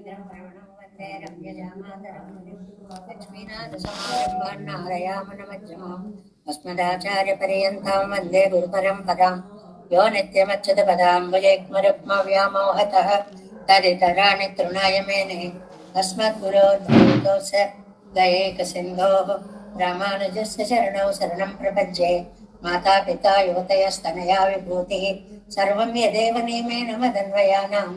वन्दे रम्यजामातरं लक्ष्मीनाथसमारम्भान् नारयामनमध्यमाम् अस्मदाचार्यपर्यन्तां वन्दे गुरुपरम्परां यो नित्यमच्युतपदाम्बुजैक्मरुक्मव्यामोहतः तदितराणि तृणाय मेने अस्मद्गुरोर्भूतोऽस्य दयैकसिन्धोः रामानुजस्य चरणौ शरणं प्रपद्ये माता पिता युवतयस्तनया विभूतिः सर्वं यदेव नियमेन मदन्वयानाम्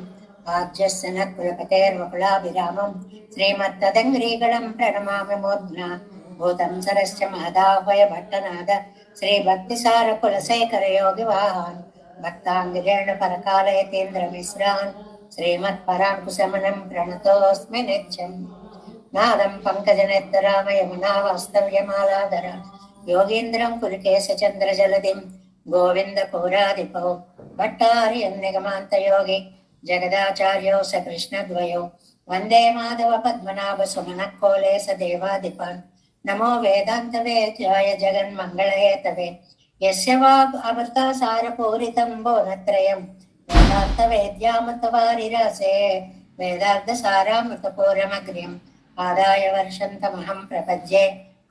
आद्यस्य न कुलपतेर्वकुलाभिरामं श्रीमत्तदङ्ग्रीगणं प्रणमामि मूर्ध्ना भूतं सरश्च महदाह्वय भट्टनाद श्रीभक्तिसारकुलशेखरयोगिवाहान् भक्ताङ्गिरेण परकालयतीन्द्रमिश्रान् श्रीमत्पराङ्कुशमनं प्रणतोऽस्मि नित्यम् नादं पङ्कजनेत्रराम यमुना वास्तव्यमालाधर योगीन्द्रं कुलकेशचन्द्रजलधिं गोविन्दपुराधिपौ भट्टार्यन्निगमान्तयोगी जगदाचार्यो स कृष्णद्वयो वन्दे माधव पद्मनाभ सुमनः कोले स देवाधिपान् नमो वेदान्तवेद्याय जगन्मङ्गलहेतवे यस्य वाग् अमृता सारपूरितं बोधत्रयं वेदान्तवेद्यामृतवारिरसे वेदार्थसारामृतपूरमग्र्यम् आदाय वर्षन्तमहं प्रपद्ये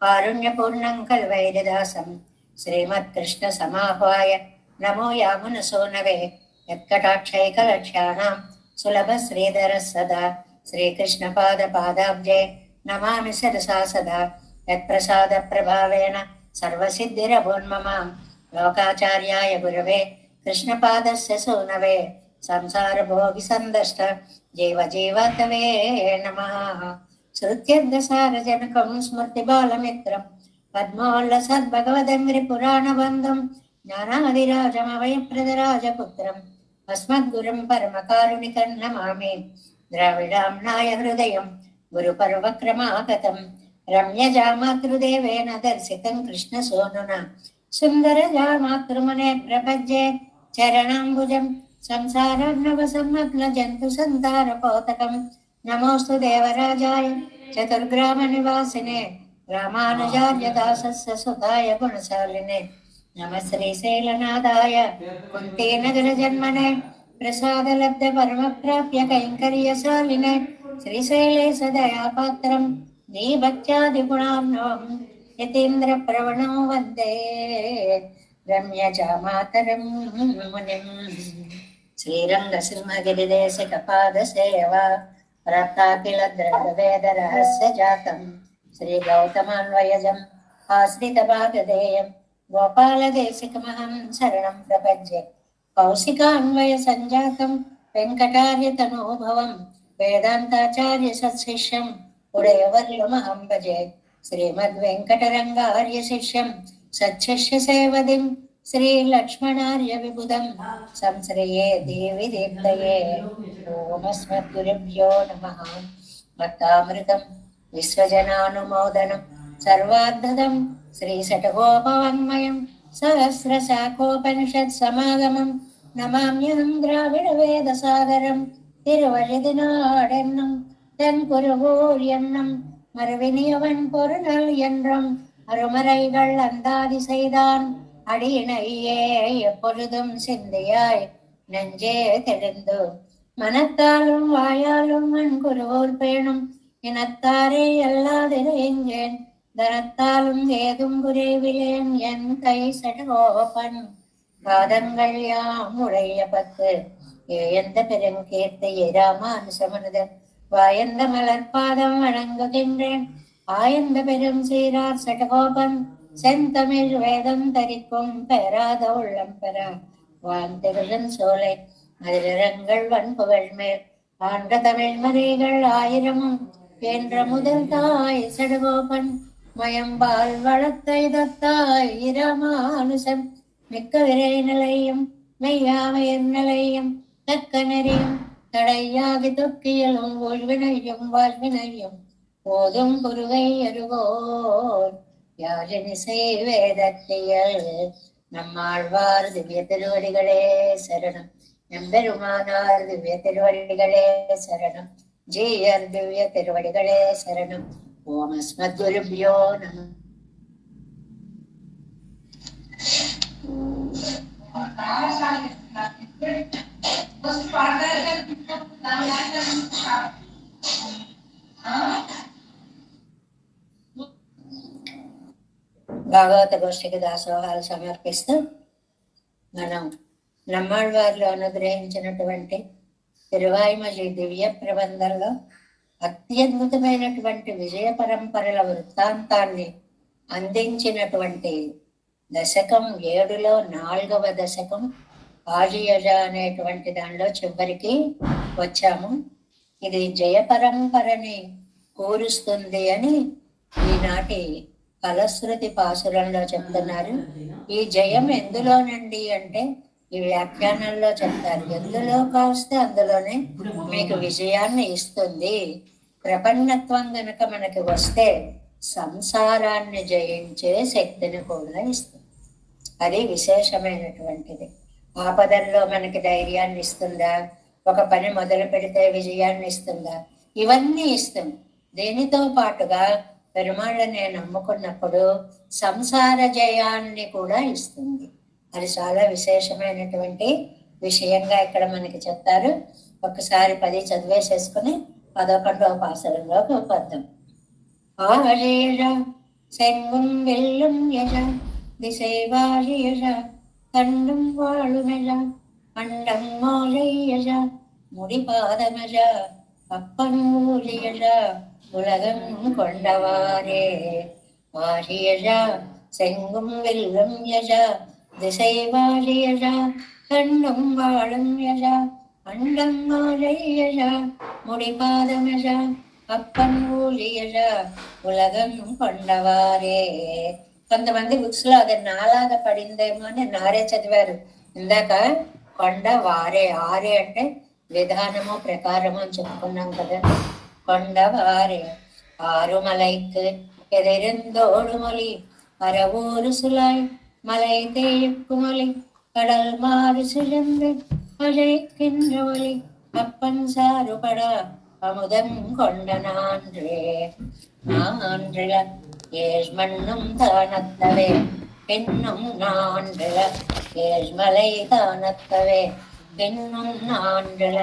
कारुण्यपूर्णं कल्वैर्यदासं श्रीमत्कृष्णसमाह्वाय नमो यामुनसूनवे यत्कटाक्षैकलक्ष्याणां सुलभश्रीधरः सदा श्रीकृष्णपादपादाब्जे नमामि सरसा सदा यत्प्रसादप्रभावेन सर्वसिद्धिरभून्ममां लोकाचार्याय गुरवे कृष्णपादस्य सूनवे संसारभोगिसन्दष्ट जीवजीवातवे नमः श्रुत्यर्थसारजनकं स्मृतिबालमित्रं पद्मोल्लसद्भगवदङ्घ्रिपुराणबन्धं ज्ञानादिराजमवयप्रदराजपुत्रम् अस्मद्गुरुं परमकारुणिकं नमामि द्राविडाम्नाय हृदयं गुरुपर्वक्रमागतं रम्यजामातृदेवेन दर्शितं कृष्णसूनुना सुन्दरजामातृमुने प्रपद्ये चरणाम्बुजं संसारार्णवसंलग्नजन्तु सन्तारपोतकं नमोऽस्तु देवराजाय चतुर्ग्रामनिवासिने रामानुजार्यदासस्य सुताय गुणशालिने नमः श्रीशैलनाथाय कुन्तीनगरजन्मने प्रसादलब्ध परमप्राप्य कैङ्कर्यशालिने श्रीशैले सदयापात्रं दीभक्त्यादिगुणार्णवं यतीन्द्रप्रवणं वन्दे रम्यजामातरं मुनिं श्रीरङ्गसिंहगिरिदेशिकपादसेवा प्राप्ताखिलद्रवेदरहस्यजातं श्रीगौतमान्वयजम् आश्रितभागधेयं गोपालदेशिकमहं शरणं प्रपद्ये कौशिकान्वयसञ्जातं वेङ्कटार्यतनूभवं वेदान्ताचार्यसत्शिष्यम् उडयवर्यमहं भजे श्रीमद्वेङ्कटरङ्गार्यशिष्यं सच्छिष्यसेवदिं श्रीलक्ष्मणार्यविबुधं संश्रये देवि दीप्तये ओमस्मद्गुरुभ्यो नमः भक्तामृतं विश्वजनानुमोदनं सर्वार्धदं श्रीषट्कोपवाङ्मयं सहस्रशाखोपनिषत्समागमं नमाम्यहं द्राविडवेदसागरं तिरुवழுதினாடென்னும் தென்குருகூர் என்னும் மறுவினியவன் பொருநல் என்றும் அருமறைகள் அந்தாதி செய்தான் அடியினையே எப்பொழுதும் சிந்தையாய் நெஞ்சே தெளிந்து மனத்தாலும் வாயாலும் மண்குருவோர் பேணும் இனத்தாரே அல்லாதிருங்கேன் தனத்தாலும் ஏதும் குறைவிலேன் என் கை சடகோபன் பாதங்கள் யாம் உடைய பத்து எந்த பெருங்கீர்த்தியை ராமானுசமனுதன் வாயந்த மலர்பாதம் வணங்குகின்றேன் ஆயந்த பெரும் சீரார் சடகோபன் செந்தமிழ் வேதம் தரிக்கும் பெறாத உள்ளம் பெற வான்திருடன் சோலை மதிரங்கள் வன்புகழ் மேல் ஆண்ட தமிழ் மறைகள் ஆயிரமும் என்ற முதல் தாய் சடகோபன் மயம்பால் வளத்தை தத்தாய் இராமானுசம் மிக்க விரை நிலையும் மெய்யாமையர் நிலையும் தக்க நெறியும் தடையாகி தொக்கியலும் ஒழ்வினையும் வாழ்வினையும் போதும் குருகை அருகோர் யாழினிசை வேதத்தியல் நம்மாழ்வார் திவ்ய திருவடிகளே சரணம் எம்பெருமானார் திவ்ய திருவடிகளே சரணம் ஜீயர் திவ்ய திருவடிகளே சரணம் ஓம் அஸ்மத்குருப்யோ நமः భాగవత గోష్ఠికి దాసోహాలు సమర్పిస్తూ మనం నమ్మాళ్వార్లు అనుగ్రహించినటువంటి తిరువాయిమలి దివ్య ప్రబంధంలో అత్యద్భుతమైనటువంటి విజయ పరంపరల వృత్తాంతాన్ని అందించినటువంటి దశకం 7లో 4వ దశకం ఆజియజ అనేటువంటి దానిలో చివరికి వచ్చాము. ఇది జయ పరంపరని కూరుస్తుంది అని ఈనాటి ఫలశ్రుతి పాసురంలో చెప్తున్నారు. ఈ జయం ఎందులోనండి అంటే ఈ వ్యాఖ్యానంలో చెప్తారు, ఎందులో కాస్తే అందులోనే మీకు విజయాన్ని ఇస్తుంది. ప్రపన్నత్వం గనక మనకి వస్తే సంసారాన్ని జయించే శక్తిని కూడా ఇస్తుంది. అది విశేషమైనటువంటిది. ఆపదల్లో మనకి ధైర్యాన్ని ఇస్తుందా, ఒక పని మొదలు పెడితే విజయాన్ని ఇస్తుందా, ఇవన్నీ ఇస్తుంది. దీనితో పాటుగా పెరుమాళ్ళని నమ్ముకున్నప్పుడు సంసార జయాన్ని కూడా ఇస్తుంది. అది చాలా విశేషమైనటువంటి విషయంగా ఇక్కడ మనకి చెప్తారు. ఒకసారి 10 చదివేసేసుకుని 11వ పాసరంలోకి వద్దాం. ஆழியழ செங்கும் வெல்லும் எழ திசை வாழியழ கண்டும் வாழுமெழ அண்டம் மாலையழ முடிபாதமழ அப்பன் ஊழியழ உலகம் கொண்டவாரே. ஆழியழ செங்கும் வெல்லும் எழ திசை வாழியழ கண்டும் வாழும் எழ அண்டம் மாலையழ முடிபாதமழ అప్పన్ ఊழிయజ ఉలగం కొండవారే. కొంతమంది బుక్స్ లో అది నాలాగా పడిందేమో అని నారే చదివారు. ఇందాక కొండ వారే, ఆరే అంటే విధానము ప్రకారము అని చెప్పుకున్నాం కదా. కొండవారే ఆరుమలైకు ఎదిరిందోడు మొలి అరవూరు సులాయ్ మలై తేయుక్కుమొలి கடல் மாறு சிலந்து மழை கின்றொலி அப்பன் சாறுபட அமுதம் கொண்ட நான்றே. நான்றில ஏழ்மண்ணும் தானத்தவே பெண்ணும் நான்றில ஏழ்மலை தானத்தவே பெண்ணும் நான்றில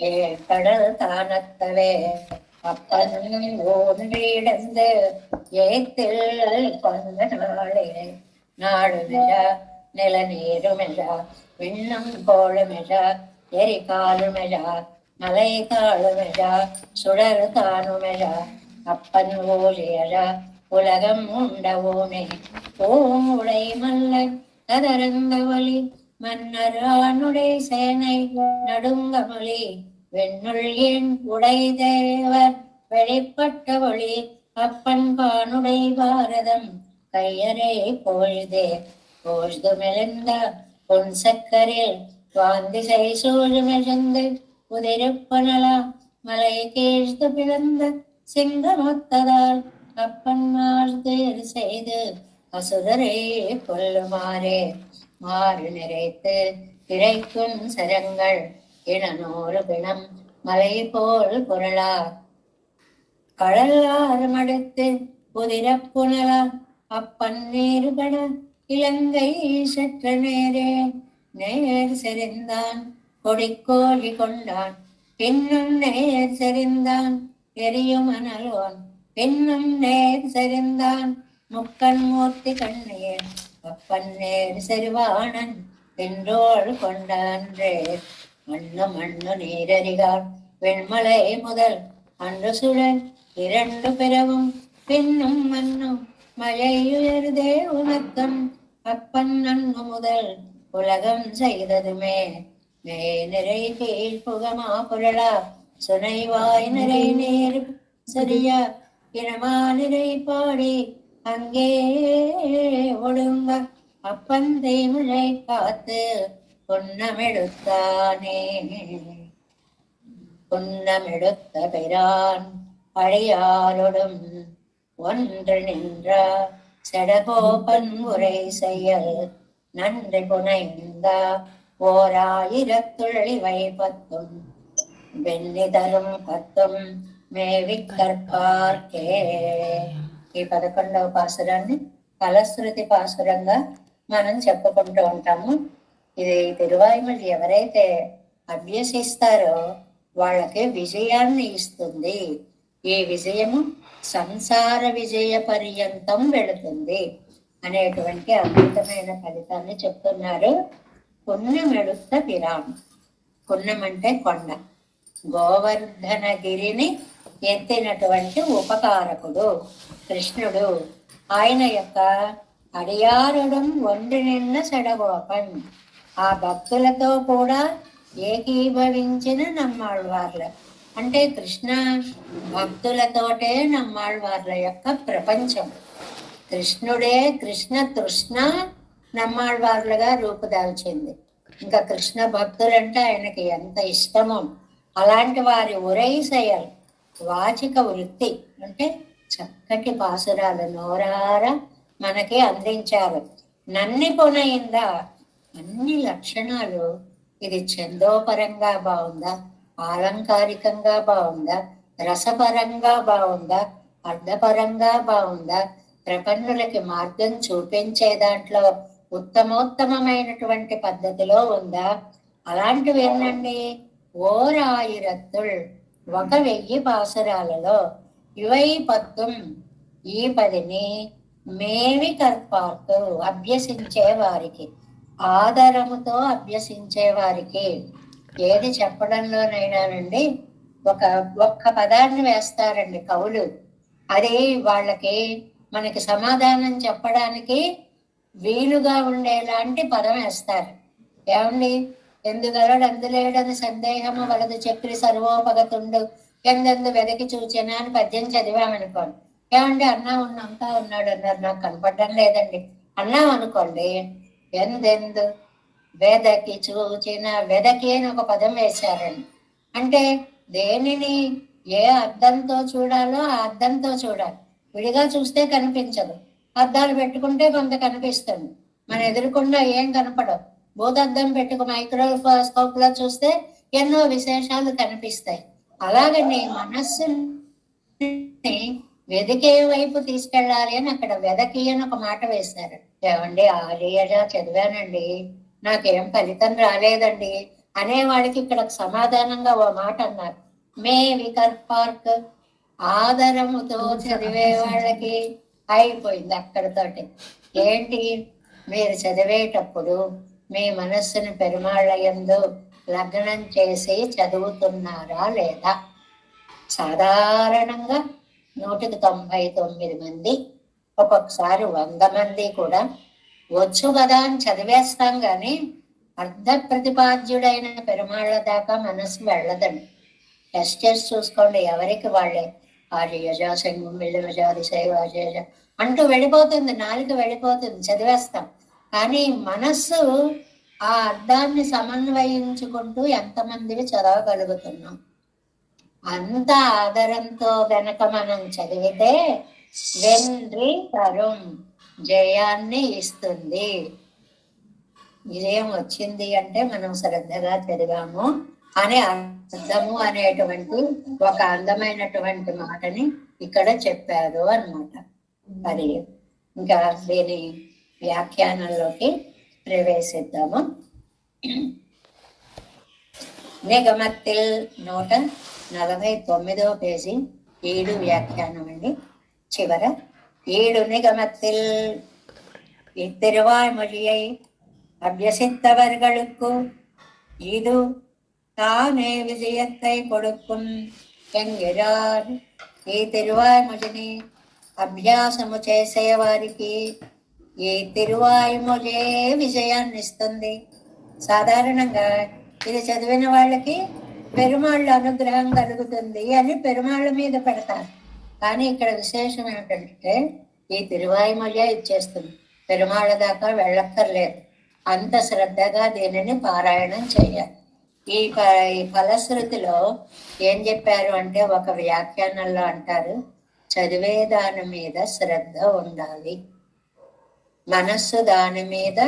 ஏழ்கடல் தானத்தவே. அப்பன் ஓன்றிடந்து ஏத்தில் கொண்ட நாளே. நாடுமெழா நில நீருமெழா விண்ணும் கோளுமெழா எரிகாலுமெழா மலை தாழுமெழா சுடர் தானுமெழா அப்பன் ஊழியழா உலகம் உண்டவோனே. பூமுடை மல்லர் கதறந்த ஒலி மன்னர் ஆணுடை சேனை நடுங்கமொழி வெண்ணுள் என் உடை தேவர் வெளிப்பட்ட ஒளி அப்பன் பானுடை பாரதம் கையறை பொழுதே. பொழுது மெலிந்த பொன் சக்கரில் வாந்திசை சூழ்மெழுந்து உதிருப்பனலா மலை கீழ்த்து பிளந்த சிங்கமொத்ததால் அப்பன் மார்தேர் செய்து அசுரரை கொல்லுமாறே. மாறு நிறைத்து இறைக்கும் சரங்கள் இனநூறு பிணம் மலை போல் பொருளா கடலாறு மடுத்து உதிரப்புனலா அப்பன் நேருபட இலங்கை சற்ற நேரே. நேர் செறிந்தான் கொடிக்கோழி கொண்டான் பின்னும் நேர் செறிந்தான் எரியும் அனலோன் பின்னும் நேர் செறிந்தான் முக்கண் மூர்த்தி கண்ணீர் அப்பன் நேர் செறிவானன் பின்றோள் கொண்டான்றே. மண்ணு மண்ணு நீரறிகான் வெண்மலை முதல் அன்று சுழல் இரண்டு பிறவும் பின்னும் மண்ணும் மழையுயர்தே உனக்கம் அப்பன் நன்கு முதல் உலகம் செய்ததுமே. மே நிறை கீழ் புகமா புரளா சுனைவாய் நிறை நீர் சரியா இனமா நிறை பாடி அங்கே ஒழுங்க அப்பன் தேமழை காத்து பொன்னமெடுத்தானே. பொன்னமெடுத்த பிரான் அழியாலொடும் ஒன்று நின்ற செடகோபன் உரை செயல் நன்றி புனைந்த 1000 பத்தும் வெள்ளி தரும் 10 மேவி கற்பார்కే. ఈ 11వ పాసురాన్ని ఫలశ్రుతి పాసురంగా మనం చెప్పుకుంటూ ఉంటాము. ఇది తిరువాయిమలి ఎవరైతే అభ్యసిస్తారో వాళ్ళకి విజయాన్ని ఇస్తుంది. ఈ విజయము సంసార విజయ పర్యంతం వెళుతుంది అనేటువంటి అద్భుతమైన ఫలితాన్ని చెప్తున్నారు. పుణ్యమెడుత పిరాం. పుణ్యం అంటే కొండ. గోవర్ధనగిరిని ఎత్తినటువంటి ఉపకారకుడు కృష్ణుడు. ఆయన యొక్క అడియారుడం ఒంటి నిన్న సెడగోపన్. ఆ భక్తులతో కూడా ఏకీభవించిన నమ్మాళ్వార్ల. అంటే కృష్ణ భక్తులతోటే నమ్మాళ్వార్ల యొక్క ప్రపంచం. కృష్ణుడే కృష్ణ తృష్ణ నమ్మాళ్వార్లుగా రూపుదాల్చింది. ఇంకా కృష్ణ భక్తులంటే ఆయనకి ఎంత ఇష్టమో. అలాంటి వారి ఉరైసయల్ వాచిక వృత్తి అంటే చక్కటి పాసురాలు నోరారా మనకి అందించారు. నన్ని పొనయిందా, అన్ని లక్షణాలు. ఇది ఛందోపరంగా బాగుందా, ఆలంకారికంగా బాగుందా, రసపరంగా బాగుందా, అర్థపరంగా బాగుందా, ప్రపన్నులకి మార్గం చూపించే దాంట్లో ఉత్తమోత్తమైనటువంటి పద్ధతిలో ఉందా? అలాంటివి ఏంటండి? ఓరాయిరత్తుల్ 1000 పాసురాలలో ఇవై పత్తుం ఈ 10ని మేవి కర్పార్తు అభ్యసించే వారికి, ఆదరముతో అభ్యసించే వారికి. ఏది చెప్పడంలోనైనానండి ఒక్క పదాన్ని వేస్తారండి కవులు. అది వాళ్ళకి మనకి సమాధానం చెప్పడానికి వీలుగా ఉండేలాంటి పదం వేస్తారు. ఏమండి? ఎందుగలడు అందులేడని సందేహము వలదు చక్రి సర్వోపగతుండు ఎందెందు వెదకి చూచినా అని పద్యం చదివామనుకోండి. ఏమండి అంతా ఉన్నాడు అన్నారు, నాకు కనపడడం లేదండి అన్నాం అనుకోండి. ఎందెందు వెదకి చూచిన, వెదకి అని ఒక పదం వేశారండి. అంటే దేనిని ఏ అర్థంతో చూడాలో ఆ అర్థంతో చూడాలి. విడిగా చూస్తే కనిపించదు. అద్దాలు పెట్టుకుంటే కొంత కనిపిస్తుంది. మన ఎదురుకుండా ఏం కనపడవు. భూతద్దం పెట్టుకు మైక్రోస్కోప్ లో చూస్తే ఎన్నో విశేషాలు కనిపిస్తాయి. అలాగని మనస్సుని వెదికే వైపు తీసుకెళ్ళాలి అని అక్కడ వెదకి అని ఒక మాట వేశారు. ఏమండి ఆలియగా చదివానండి, నాకేం ఫలితం రాలేదండి అనేవాడికి ఇక్కడ సమాధానంగా ఓ మాట అన్నారు. మే వికర్పార్క్. ఆదరముతో చదివే వాళ్ళకి అయిపోయింది అక్కడితోటి. ఏంటి? మీరు చదివేటప్పుడు మీ మనస్సును పెరుమాళ్ళ యందు లగ్నం చేసి చదువుతున్నారా లేదా? సాధారణంగా 199 మంది, ఒక్కొక్కసారి 100 మంది కూడా వచ్చు కదా అని చదివేస్తాం కానీ అర్ధ ప్రతిపాద్యుడైన పెరుమాళ్ళ దాకా మనసు వెళ్ళదండి. టెస్ట్ చేసి చూసుకోండి, ఎవరికి వాళ్ళే ఆర్యజా సంగం వెళ్ళజాది శైవాజేజ అంటూ వెళ్ళిపోతుంది, నాలుక వెళ్ళిపోతుంది, చదివేస్తాం. కానీ మనస్సు ఆ అర్థాన్ని సమన్వయించుకుంటూ ఎంతమందివి చదవగలుగుతున్నాం? అంత ఆదరంతో గనక మనం చదివితే వెండ్రి తరుం జయాన్ని ఇస్తుంది. విజయం వచ్చింది అంటే మనం శ్రద్ధగా చదివాము అనే అర్థము అనేటువంటి ఒక అందమైనటువంటి మాటని ఇక్కడ చెప్పారు అన్నమాట. మరి ఇంకా దీని వ్యాఖ్యానంలోకి ప్రవేశిద్దాము. నిగమత్తిల్ 149వ పేజీ 7 వ్యాఖ్యానం అండి. చివర 7 నిగమత్తిల్ திருவாய்மொழியை அபியசித்தவர்களுக்கு இது தானே விஜயத்தை கொடுக்கும் என்கிறார். ఈ తిరువాయ్మొழிని అభ్యాసము చేసేవారికి ఈ తిరువాయ్మొഴే విజయాన్ని ఇస్తుంది. సాధారణంగా ఇది చదివిన వాళ్ళకి పెరుమాళ్ళ అనుగ్రహం కలుగుతుంది అని పెరుమాళ్ళ మీద పెడతారు. కానీ ఇక్కడ విశేషం ఏమిటంటే ఈ తిరువాయ్మొഴే ఇచ్చేస్తుంది, పెరుమాళ్ళ దాకా వెళ్ళక్కర్లేదు. అంత శ్రద్ధగా దీనిని పారాయణం చేయాలి. ఈ ఫలశ్రుతిలో ఏం చెప్పారు అంటే ఒక వ్యాఖ్యానంలో అంటారు, చదివే దాని మీద శ్రద్ధ ఉండాలి, మనస్సు దాని మీద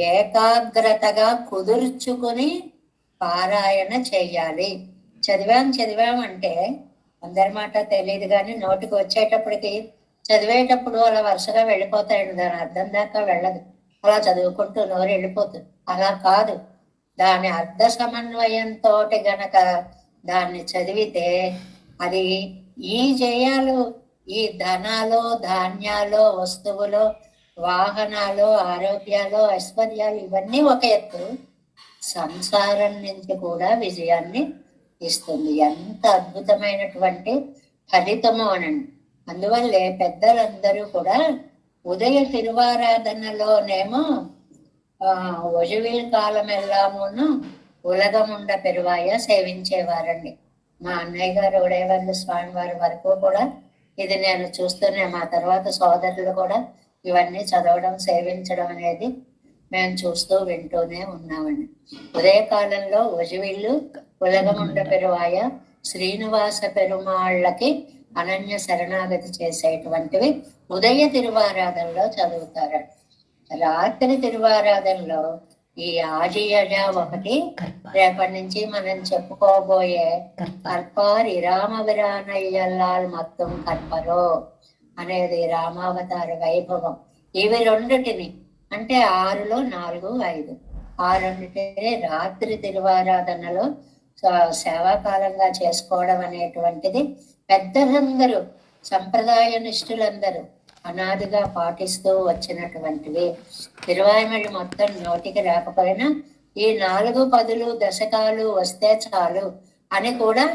ఏకాగ్రతగా కుదుర్చుకుని పారాయణ చెయ్యాలి. చదివాం అంటే అందరి మాట తెలియదు కానీ నోటికి వచ్చేటప్పటికి చదివేటప్పుడు అలా వరుసగా వెళ్ళిపోతాయండి, దాని అర్థం దాకా వెళ్ళదు. అలా చదువుకుంటూ నోరు వెళ్ళిపోతుంది. అలా కాదు, దాని అర్థ సమన్వయంతో గనక దాన్ని చదివితే అది ఈ జయాలు, ఈ ధనాలు, ధాన్యాలు, వస్తువులు, వాహనాలు, ఆరోగ్యాలు, ఐశ్వర్యాలు ఇవన్నీ ఒక ఎత్తు, సంసారం నుంచి కూడా విజయాన్ని ఇస్తుంది. ఎంత అద్భుతమైనటువంటి ఫలితము అనండి. అందువల్లే పెద్దలందరూ కూడా ఉదయ తిరువారాధనలోనేమో ఒజువిల్ కాలం ఎల్లామును ఉలగముండ పెరువాయ సేవించేవారండి. మా అన్నయ్య గారు ఉడయవర్ల స్వామి వారి వరకు కూడా ఇది నేను చూస్తూనే, మా తర్వాత సోదరులు కూడా ఇవన్నీ చదవడం, సేవించడం అనేది మేము చూస్తూ వింటూనే ఉన్నామండి. ఉదయకాలంలో ఒజువిల్లు, ఉలగముండ పెరువాయ, శ్రీనివాస పెరుమాళ్ళకి అనన్య శరణాగతి చేసేటువంటివి ఉదయ తిరువారాధనలో చదువుతారండి. రాత్రి తిరువారాధనలో ఈ ఆజియజ ఒకటి, రేపటి నుంచి మనం చెప్పుకోబోయే కర్పారి రామవిరానయ్యల్లాల్ మొత్తం కర్పరో అనేది రామావతార వైభవం. ఇవి రెండిటిని అంటే 6లో 4, 5 ఆ రెండిటిని రాత్రి తిరువారాధనలో సేవాకాలంగా చేసుకోవడం అనేటువంటిది పెద్దలందరూ, సంప్రదాయ నిష్ఠులందరూ అనాదిగా పాటిస్తూ వచ్చినటువంటివి. తిరువాయిమడి మొత్తం నోటికి రాకపోయినా ఈ 4 పదులు దశకాలు వస్తే చాలు అని కూడా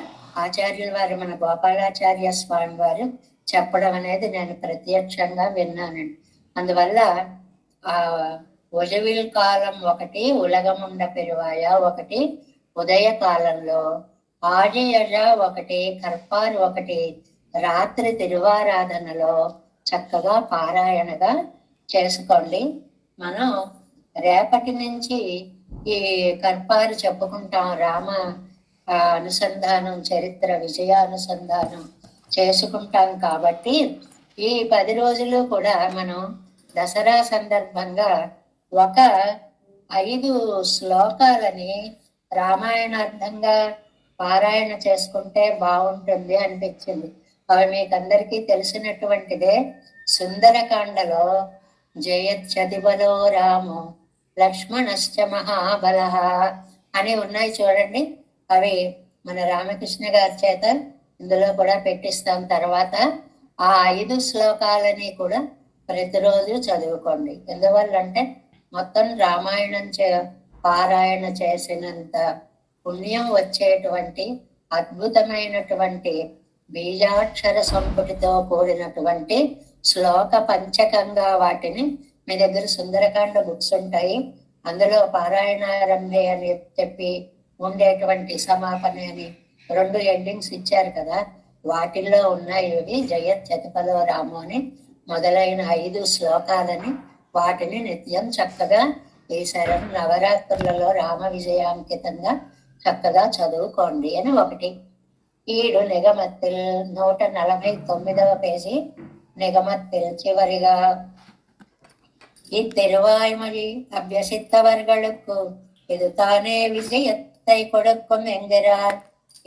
ఆచార్యుల వారు, మన గోపాలాచార్య స్వామి వారు చెప్పడం అనేది నేను ప్రత్యక్షంగా విన్నానండి. అందువల్ల ఆ ఒజవిల్ కాలం ఒకటి, ఉలగముండ పెరువాయ ఒకటి ఉదయ కాలంలో, ఆజయజ ఒకటి, కర్పార్ ఒకటి రాత్రి తిరువారాధనలో చక్కగా పారాయణగా చేసుకోండి. మనం రేపటి నుంచి ఈ కర్పారు చెప్పుకుంటాం. రామ అనుసంధానం, చరిత్ర విజయానుసంధానం చేసుకుంటాం. కాబట్టి ఈ 10 రోజులు కూడా మనం దసరా సందర్భంగా ఒక 5 శ్లోకాలని రామాయణార్థంగా పారాయణ చేసుకుంటే బాగుంటుంది అనిపించింది. అవి మీకు అందరికీ తెలిసినటువంటిదే. సుందరకాండలో జయత్యతిబలో రామో లక్ష్మణశ్చ మహాబల అని ఉన్నాయి చూడండి. అవి మన రామకృష్ణ గారి చేత ఇందులో కూడా పెట్టిస్తాం. తర్వాత ఆ 5 శ్లోకాలని కూడా ప్రతిరోజు చదువుకోండి. ఎందువల్లంటే మొత్తం రామాయణం పారాయణ చేసినంత పుణ్యం వచ్చేటువంటి అద్భుతమైనటువంటి బీజాక్షర సంపుటితో కూడినటువంటి శ్లోక పంచకంగా వాటిని, మీ దగ్గర సుందరకాండ బుక్స్ ఉంటాయి, అందులో పారాయణారంభే అని చెప్పి ఉండేటువంటి సమాపన అని 2 ఎండింగ్స్ ఇచ్చారు కదా, వాటిల్లో ఉన్నాయి ఇవి. జయత్యతిపలో రాము అని మొదలైన 5 శ్లోకాలని వాటిని నిత్యం చక్కగా ఈ శరణ్ నవరాత్రులలో రామ విజయాంకితంగా చక్కగా చదువుకోండి అని ఒకటి. ఈడు నిగమత్తిల్ 149వ పేజీ నిగమత్తిల్ చివరిగా இத்திருவாய்மொழி அபியசித்தவர்களுக்கு இது தானே విజయத்தை கொடுக்கும் என்கிறார்.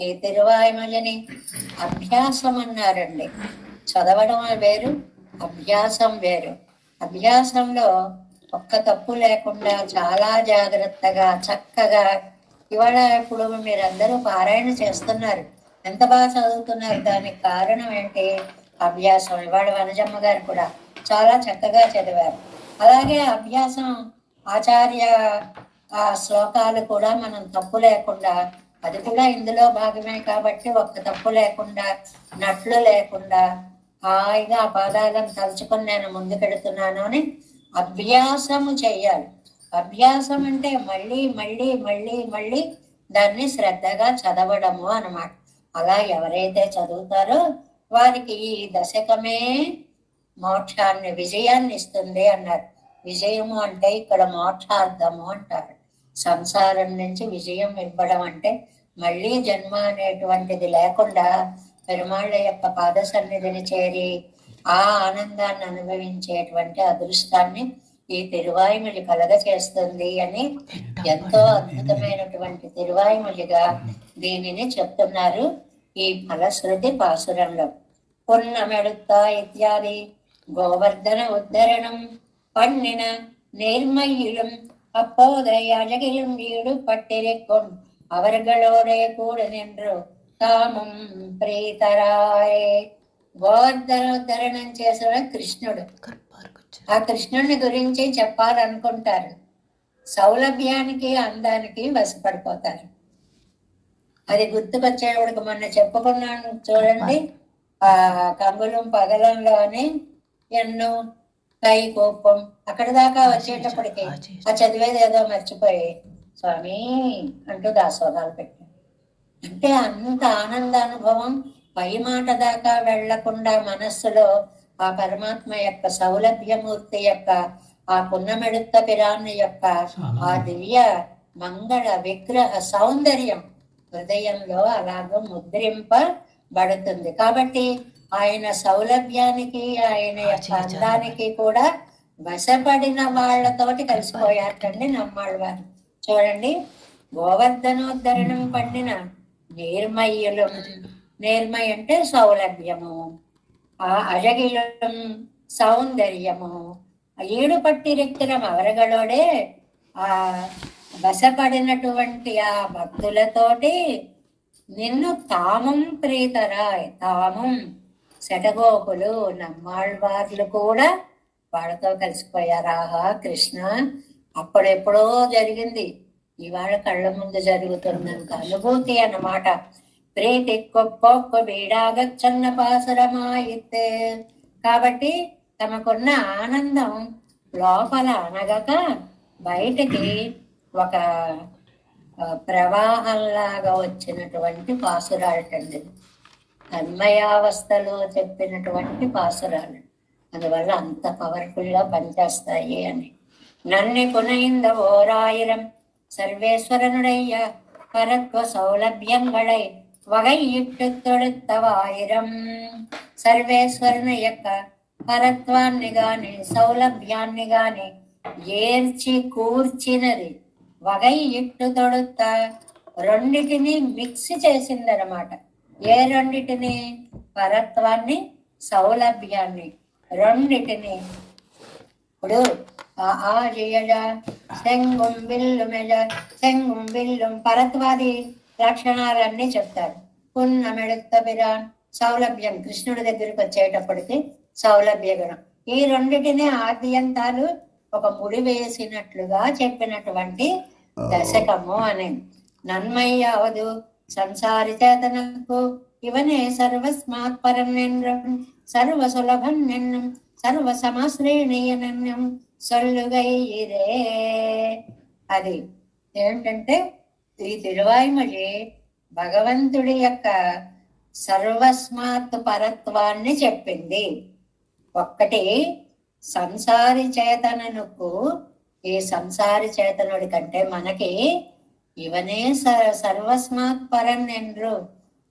ఈ తిరువాయిమొழிని అభ్యాసం అన్నారండి. చదవడం వేరు, అభ్యాసం వేరు. అభ్యాసంలో ఒక్క తప్పు లేకుండా చాలా జాగ్రత్తగా చక్కగా, ఇవాళ ఇప్పుడు మీరందరూ పారాయణ చేస్తున్నారు, ఎంత బాగా చదువుతున్నారు. దానికి కారణం ఏంటి? అభ్యాసం. ఇవాళ వనజమ్మ గారు కూడా చాలా చక్కగా చదివారు. అలాగే అభ్యాసం, ఆచార్య శ్లోకాలు కూడా మనం తప్పు లేకుండా, అది కూడా ఇందులో భాగమే కాబట్టి ఒక్క తప్పు లేకుండా, నట్లు లేకుండా హాయిగా ఆ పాదాలను తలుచుకొని నేను ముందుకెడుతున్నాను అని అభ్యాసము చెయ్యాలి. అభ్యాసం అంటే మళ్ళీ మళ్ళీ మళ్ళీ మళ్ళీ దాన్ని శ్రద్ధగా చదవడము అన్నమాట. అలా ఎవరైతే చదువుతారో వారికి ఈ దశకమే మోక్షాన్ని, విజయాన్ని ఇస్తుంది అన్నారు. విజయము అంటే ఇక్కడ మోక్షార్థము అంటారు. సంసారం నుంచి విజయం ఇవ్వడం అంటే మళ్ళీ జన్మ అనేటువంటిది లేకుండా పెరుమాళ్ళ యొక్క పాద సన్నిధిని చేరి ఆ ఆనందాన్ని అనుభవించేటువంటి అదృష్టాన్ని ఈ తిరువాయిమొഴി కలగ చేస్తుంది అని ఎంతో అద్భుతమైనటువంటి తిరువాయిమొழிగా దీనిని చెప్తున్నారు ఈ ఫలశ్రుతి పాసురంలో. పున్నమెడుత ఇత్యాది గోవర్ధన ఉద్ధరణం பண்ணின நேர்மையிலும் அப்போதை அழகிலும் ஈடுபட்டிருக்கும் அவர்களோட கூட நின்று కామం ప్రీతరాయే. గోవర్ధనోద్ధరణం చేసిన కృష్ణుడు. ఆ కృష్ణుడిని గురించి చెప్పాలనుకుంటారు, సౌలభ్యానికి అందానికి వశపడిపోతారు. అది గుర్తుకొచ్చేవాడికి మొన్న చెప్పుకున్నాను చూడండి, ఆ కంగుళం పగలంలోని ఎన్నో కై కోపం అక్కడి దాకా వచ్చేటప్పటికి ఆ చదివేది ఏదో మర్చిపోయి స్వామి అంటూ దాసోహాలు పెట్టాడు. అంటే అంత ఆనందానుభవం పై మాట దాకా వెళ్లకుండా మనస్సులో ఆ పరమాత్మ యొక్క సౌలభ్యమూర్తి యొక్క ఆ పున్నమెడుత పిరాన్ని యొక్క ఆ దివ్య మంగళ విగ్రహ సౌందర్యం హృదయంలో అలాగ ముద్రింపబడుతుంది. కాబట్టి ఆయన సౌలభ్యానికి ఆయన యొక్క అందానికి కూడా వశపడిన వాళ్ళతోటి కలిసిపోయారండి నమ్మాళ్ళవారు. చూడండి, గోవర్ధనోద్ధరణం పండిన నేర్మయ్యులు, నేర్మయ్య అంటే సౌలభ్యము, ఆ అழகிலும் సౌందర్యము, ఈడు పట్టి రెక్కిన అవరగలోడే ఆ వశపడినటువంటి ఆ భక్తులతోటి నిన్ను తామం ప్రీతరాయ్, తామం శటగోపులు నమ్మాళ్ళవార్లు కూడా వాళ్ళతో కలిసిపోయారు. ఆహా కృష్ణ, అప్పుడెప్పుడో జరిగింది, ఇవాళ కళ్ళ ముందు జరుగుతున్నంత అనుభూతి అన్నమాట. ప్రీతి కొప్పొక్కు వీడాగచ్చన్న పాసురమాయితే. కాబట్టి తమకున్న ఆనందం లోపల అనగక బయటికి ఒక ప్రవాహంలాగా వచ్చినటువంటి పాసురాలటండి. తన్మయావస్థలో చెప్పినటువంటి పాసురాలు, అందువల్ల అంత పవర్ఫుల్ గా పనిచేస్తాయి అని. నన్ను పునయింద ఓరాయిరం సర్వేశ్వరనుడయ్య పరత్వ సౌలభ్యంగళై వగైయిట్టు తొడుత్తవాయిరం. సర్వేశ్వరుని యొక్క పరత్వాన్ని గాని సౌలభ్యాన్ని గాని ఏర్చి కూర్చినది వగై ఇట్టు తొడుత్త, రెండిటిని మిక్స్ చేసిందనమాట. ఏ రెండిటిని? పరత్వాన్ని సౌలభ్యాన్ని రెండిటిని. ఇప్పుడు శంగుం విల్లు మెజ, శంగుం విల్లుం పరత్వాది లక్షణాలన్నీ చెప్తారు. పున్నమెడుత పిరాన్ సౌలభ్యం, కృష్ణుడి దగ్గరికి వచ్చేటప్పటికి సౌలభ్య గుణం. ఈ రెండిటిని ఆద్యంతాలు ఒక ముడి వేసినట్లుగా చెప్పినటువంటి దశకము అని. నన్మయ్యావదు సంసారి చేతనకు ఇవనే సర్వస్మాత్ పరం నిన్నం సర్వ సులభం నిన్నం సర్వ సమాశ్రేణీయనం సొల్లుగైరే. అది ఏంటంటే ఈ తిరువాయిమొഴി భగవంతుడి యొక్క సర్వస్మాత్ పరత్వాన్ని చెప్పింది. ఒక్కటి సంసారి చేతనకు, ఈ సంసారి చేతనుడి కంటే మనకి ఇవనే సర్వస్మాత్ పరం నిన్ను,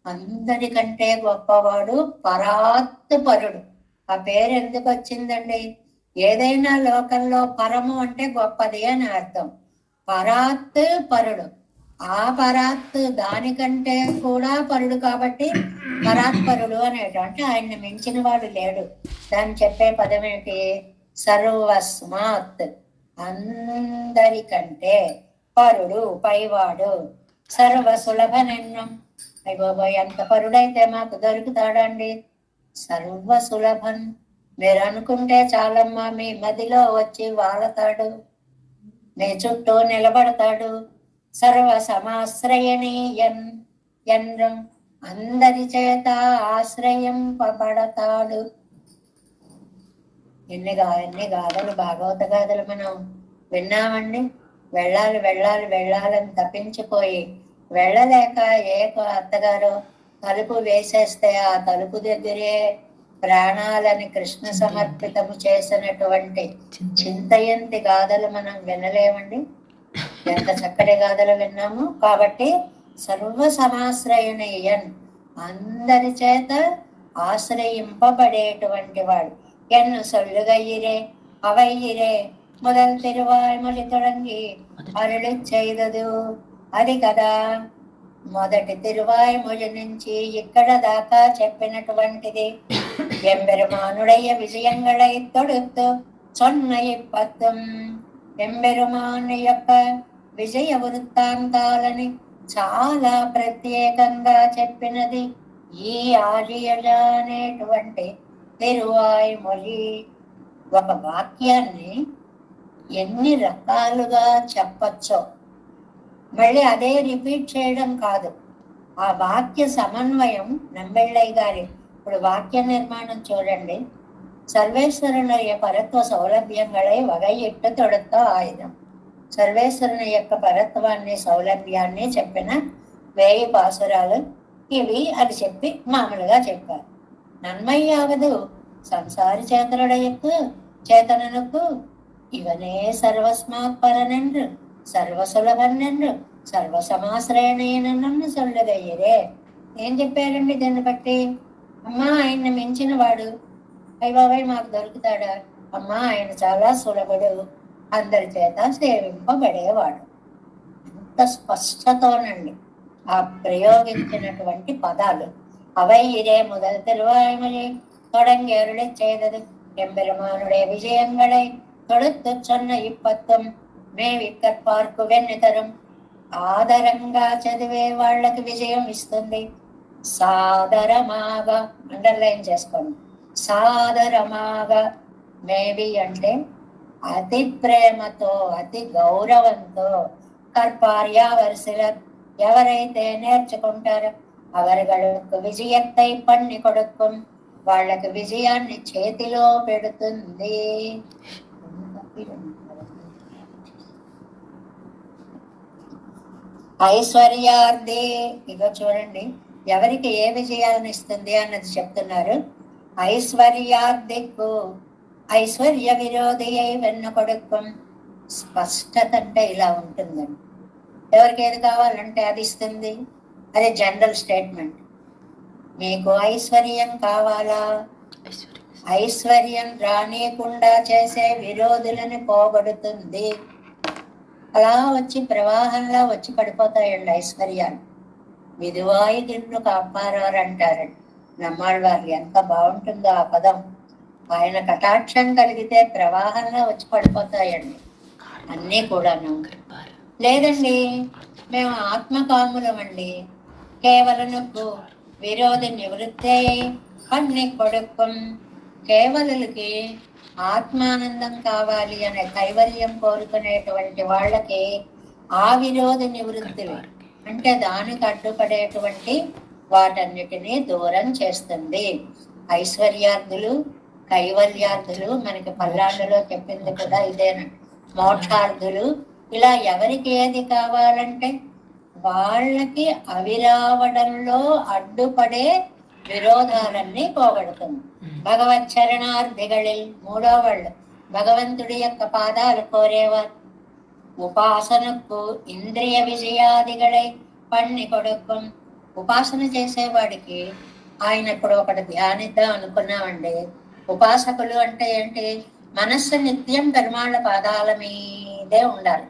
అందరికంటే గొప్పవాడు పరాత్ పరుడు. ఆ పేరు ఎందుకు వచ్చిందండి? ఏదైనా లోకంలో పరము అంటే గొప్పది అని అర్థం. పరాత్ పరుడు, ఆ పరాత్ దానికంటే కూడా పరుడు కాబట్టి పరాత్పరుడు అనేట. అంటే ఆయన్ని మించిన వాడు లేడు. దాన్ని చెప్పే పదం ఏంటి? సర్వస్మాత్, అందరికంటే పరుడు, పైవాడు. సర్వ సులభ నిన్నం, అయ్య బాబోయ్ ఎంత పరుడైతే మాకు దొరుకుతాడండి. సర్వ సులభం, మీరు అనుకుంటే చాలమ్మా, మీ మదిలో వచ్చి వాలతాడు, మీ చుట్టూ నిలబడతాడు. సర్వ సమాశ్రయణీయన్ ఎన్రం, అందరి చేత ఆశ్రయింపబడతాడు. ఎన్ని గాథలు, భాగవత గాథలు మనం విన్నామండి. వెళ్ళాలి వెళ్ళాలి వెళ్ళాలని తప్పించిపోయి వెళ్ళలేక ఏ అత్తగారు తలుపు వేసేస్తే ఆ తలుపు దగ్గరే ప్రాణాలని కృష్ణ సమర్పితము చేసినటువంటి చింతయంతి గాథలు మనం వినలేమండి. ఎంత చక్కటి గాథలు విన్నాము. కాబట్టి సర్వ సమాశ్రయణీయన్, అందరి చేత ఆశ్రయింపబడేటువంటి వాడు. ఎన్ను సొల్లుగయ్యిరే అవయ్యిరే முதல் తిరువాయ్మొழి తొడంగి అరుళి చేయదు. అది కదా మొదటి తిరువాయ్మొഴి నుంచి ఇక్కడ దాకా చెప్పినటువంటిది. ఎంబెరుమానుడయ్య విజయంగళై తొడుత్తు సొన్న ఇప్పత్తుం. ఎంబెరుమాను యొక్క విజయ వృత్తాంతాలని చాలా ప్రత్యేకంగా చెప్పినది ఈ ఆర్యజ అనేటువంటి తిరువాయ్మొഴി. ఒక వాక్యాన్ని ఎన్ని రకాలుగా చెప్పచ్చో, మళ్ళీ అదే రిపీట్ చేయడం కాదు, ఆ వాక్య సమన్వయం. నంబెళ్ళయ్య గారి ఇప్పుడు వాక్య నిర్మాణం చూడండి. సర్వేశ్వరునయ్య పరత్వ సౌలభ్యంగళై వగైట్టు తొడుతో ఆయుధం. సర్వేశ్వరుని యొక్క పరత్వాన్ని సౌలభ్యాన్ని చెప్పిన 1000 పాసురాలు ఇవి అని చెప్పి మామూలుగా చెప్పారు. నన్మయ్యావదు సంసారి చేతనుడయకు చేతననుకు ఇవనే సర్వస్మాత్ పరనెன்று సర్వసులభన్నెன்று సర్వసమాశ్రయణను సొల్లగయ్యరే. ఏం చెప్పారండి దీన్ని బట్టి? అమ్మా ఆయన్ని మించిన వాడు అయ్య బాబాయ్ మాకు దొరుకుతాడా? అమ్మా ఆయన చాలా సులభుడు, అందరి చేత సేవింపబడేవాడు. అంత స్పష్టతోనండి ఆ ప్రయోగించినటువంటి పదాలు. అవై ఇదే முதல் திருவாய்மொழி தொடங்கி அருளை செய்தது எம்பெருமானுடைய విజయంగళై తొడుతు சொன்ன இப்பத்தும் మేవి కర్పార్కు వెన్నెతరం. ఆదరంగా చదివే వాళ్ళకి విజయం ఇస్తుంది. సాదరమాగా అండర్లైన్ చేసుకోండి. సాదరమాగా. మేవి అంటే అతి ప్రేమతో అతి గౌరవంతో కర్పార్యావరిసిల ఎవరైతే నేర్చుకుంటారో అవరుగళకు విజయத்தை பண்ணி கொடுக்கும். వాళ్ళకి విజయాన్ని చేతిలో పెడుతుంది. ఐశ్వర్యార్థి. ఇదో చూడండి ఎవరికి ఏ విజయాన్ని ఇస్తుంది అన్నది చెప్తున్నారు. ఐశ్వర్యార్థికు ఐశ్వర్య విరోధి అయి వెన్ను కొడుకుం. స్పష్టత అంటే ఇలా ఉంటుందండి. ఎవరికి ఏది కావాలంటే అది ఇస్తుంది. అది జనరల్ స్టేట్మెంట్. మీకు ఐశ్వర్యం కావాలా? ఐశ్వర్యం రానియకుండా చేసే విరోధులను పోగొడుతుంది. అలా వచ్చి ప్రవాహంలా వచ్చి పడిపోతాయండి ఐశ్వర్యాలు. విధువాయి దిండు కాపారారు అంటారండి నమ్మాళ్ళవారు. ఎంత బాగుంటుందో ఆ పదం. ఆయన కటాక్షం కలిగితే ప్రవాహంలా వచ్చి పడిపోతాయండి అన్నీ కూడాను. లేదండి మేము ఆత్మకాములమండి, కేవలనుకు విరోధి నివృత్తి అన్ని కొడుకు. కేవలకి ఆత్మానందం కావాలి అనే కైవల్యం కోరుకునేటువంటి వాళ్ళకి ఆ విరోధి నివృత్తి అంటే దానికి అడ్డుపడేటువంటి వాటన్నిటినీ దూరం చేస్తుంది. ఐశ్వర్యార్థులు కైవల్యార్థులు మనకి పల్లాళ్ళలో చెప్పింది కూడా ఇదేనండి. మోక్షార్థులు ఇలా ఎవరికి ఏది కావాలంటే వాళ్ళకి అవి రావడంలో అడ్డుపడే విరోధాలన్నీ పోగొడుతుంది. భగవత్ చరణార్థిகளில் మూడో వాళ్ళు భగవంతుడి యొక్క పాదాలు కోరేవారు. ఉపాసనకు ఇంద్రియ విజయాదిగళై పన్ని కొడుకు. ఉపాసన చేసేవాడికి ఆయన ఇప్పుడు ఒకటి ధ్యానిద్దాం అనుకున్నామండి. ఉపాసకులు అంటే ఏంటి? మనస్సు నిత్యం పెరుమాళ్ళ పాదాల మీదే ఉండాలి.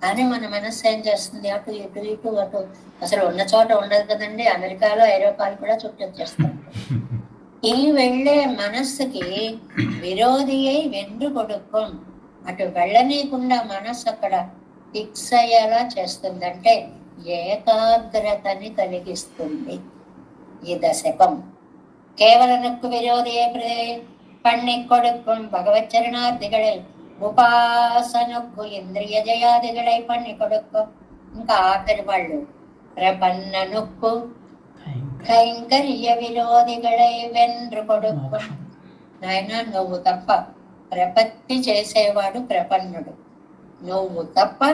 కానీ మన మనస్సు ఏం చేస్తుంది? అటు ఇటు ఇటు అటు. అసలు ఉన్న చోట ఉండదు కదండి. అమెరికాలో ఐరోపాలు కూడా చుట్టొచ్చేస్తారు. ఈ వెళ్ళే మనస్సుకి విరోధి అయి వెన్ను కొడుకు. అటు వెళ్ళనీయకుండా మనస్సు అక్కడ ఫిక్స్ అయ్యేలా చేస్తుంది. అంటే ఏకాగ్రతని కలిగిస్తుంది ఈ దశకం. కేవలనుకు విరోధియే పన్ని కొడుக்கும் భగవచ్చరణార్థిகளில் ఉపాసనకు ఇంద్రియ జయాదిగళై పన్ని కొడుకు. ఇంకా ఆఖరి వాళ్ళు ప్రపన్ననుకు కైంకర్య విరోధిగళై వెన్ను కొడుకు. నాయన నువ్వు తప్ప ప్రపత్తి చేసేవాడు ప్రపన్నుడు, నువ్వు తప్ప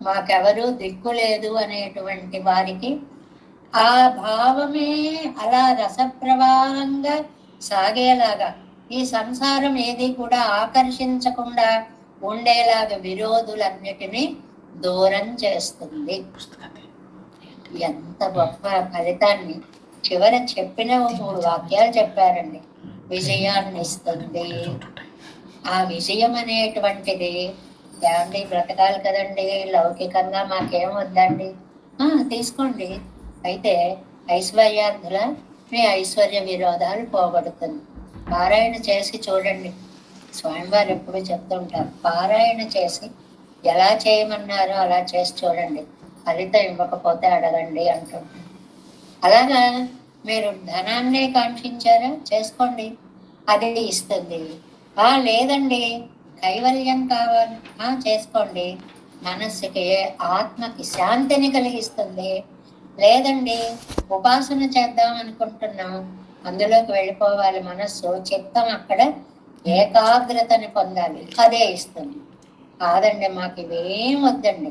మాకెవరూ దిక్కు లేదు అనేటువంటి వారికి ఆ భావమే అలా రసప్రవాహంగా సాగేలాగా ఈ సంసారం ఏది కూడా ఆకర్షించకుండా ఉండేలాగా విరోధులన్నిటినీ దూరం చేస్తుంది. ఎంత గొప్ప ఫలితాన్ని చివర చెప్పిన 3 వాక్యాలు చెప్పారండి. విజయాన్ని ఇస్తుంది. ఆ విజయం అనేటువంటిది ఏమండి బ్రతకాలి కదండి, లౌకికంగా మాకేం వద్దండి, తీసుకోండి. అయితే ఐశ్వర్యార్థుల మీ ఐశ్వర్య విరోధాలు పోగొడుతుంది. పారాయణ చేసి చూడండి. స్వామివారు ఎప్పుడు చెప్తుంటారు, పారాయణ చేసి ఎలా చేయమన్నారో అలా చేసి చూడండి. ఫలితం ఇవ్వకపోతే అడగండి అంటున్నాను. అలాగా మీరు ధనాన్నే కాంక్షించారా, చేసుకోండి, అది ఇస్తుంది. లేదండి కైవల్యం కావాలి, చేసుకోండి, మనస్సుకి ఆత్మకి శాంతిని కలిగిస్తుంది. లేదండి ఉపాసన చేద్దాం అనుకుంటున్నాం, అందులోకి వెళ్ళిపోవాలి మనస్సు, చిత్తం అక్కడ ఏకాగ్రతని పొందాలి, అదే ఇస్తుంది. కాదండి మాకు ఇవేం వద్దండి,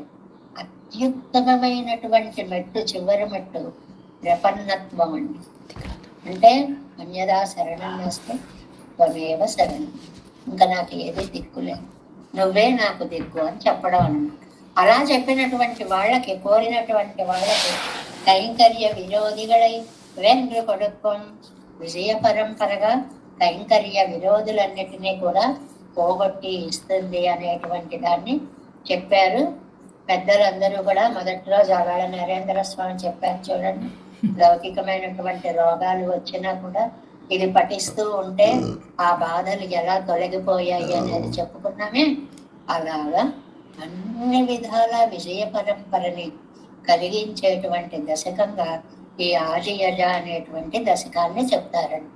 అత్యుత్తమమైనటువంటి మెట్టు, చివరి మెట్టు ప్రపన్నత్వం అండి. అంటే అన్యదా శరణం వస్తే త్వమేవ శరణం, ఇంకా నాకు ఏది దిక్కులేదు, నువ్వే నాకు దిక్కు అని చెప్పడం అన్నమాట. అలా చెప్పినటువంటి వాళ్ళకి, కోరినటువంటి వాళ్ళకి కైంకర్య విరోధిಗಳై వెన్ను కొడుకోం విజయ పరంపరగా కైంకర్య విరోధులన్నిటినీ కూడా పోగొట్టి ఇస్తుంది అనేటువంటి దాన్ని చెప్పారు పెద్దలందరూ కూడా. మొదట్లో జాగాళ నరేంద్ర స్వామి చెప్పారు చూడండి, లౌకికమైనటువంటి రోగాలు వచ్చినా కూడా ఇది పఠిస్తూ ఉంటే ఆ బాధలు ఎలా తొలగిపోయాయి అనేది చెప్పుకున్నామే. అలాగా అన్ని విధాల విజయ పరంపరని కలిగించేటువంటి దశకంగా ఈ ఆర్యజ అనేటువంటి దశకాన్ని చెప్తారండి.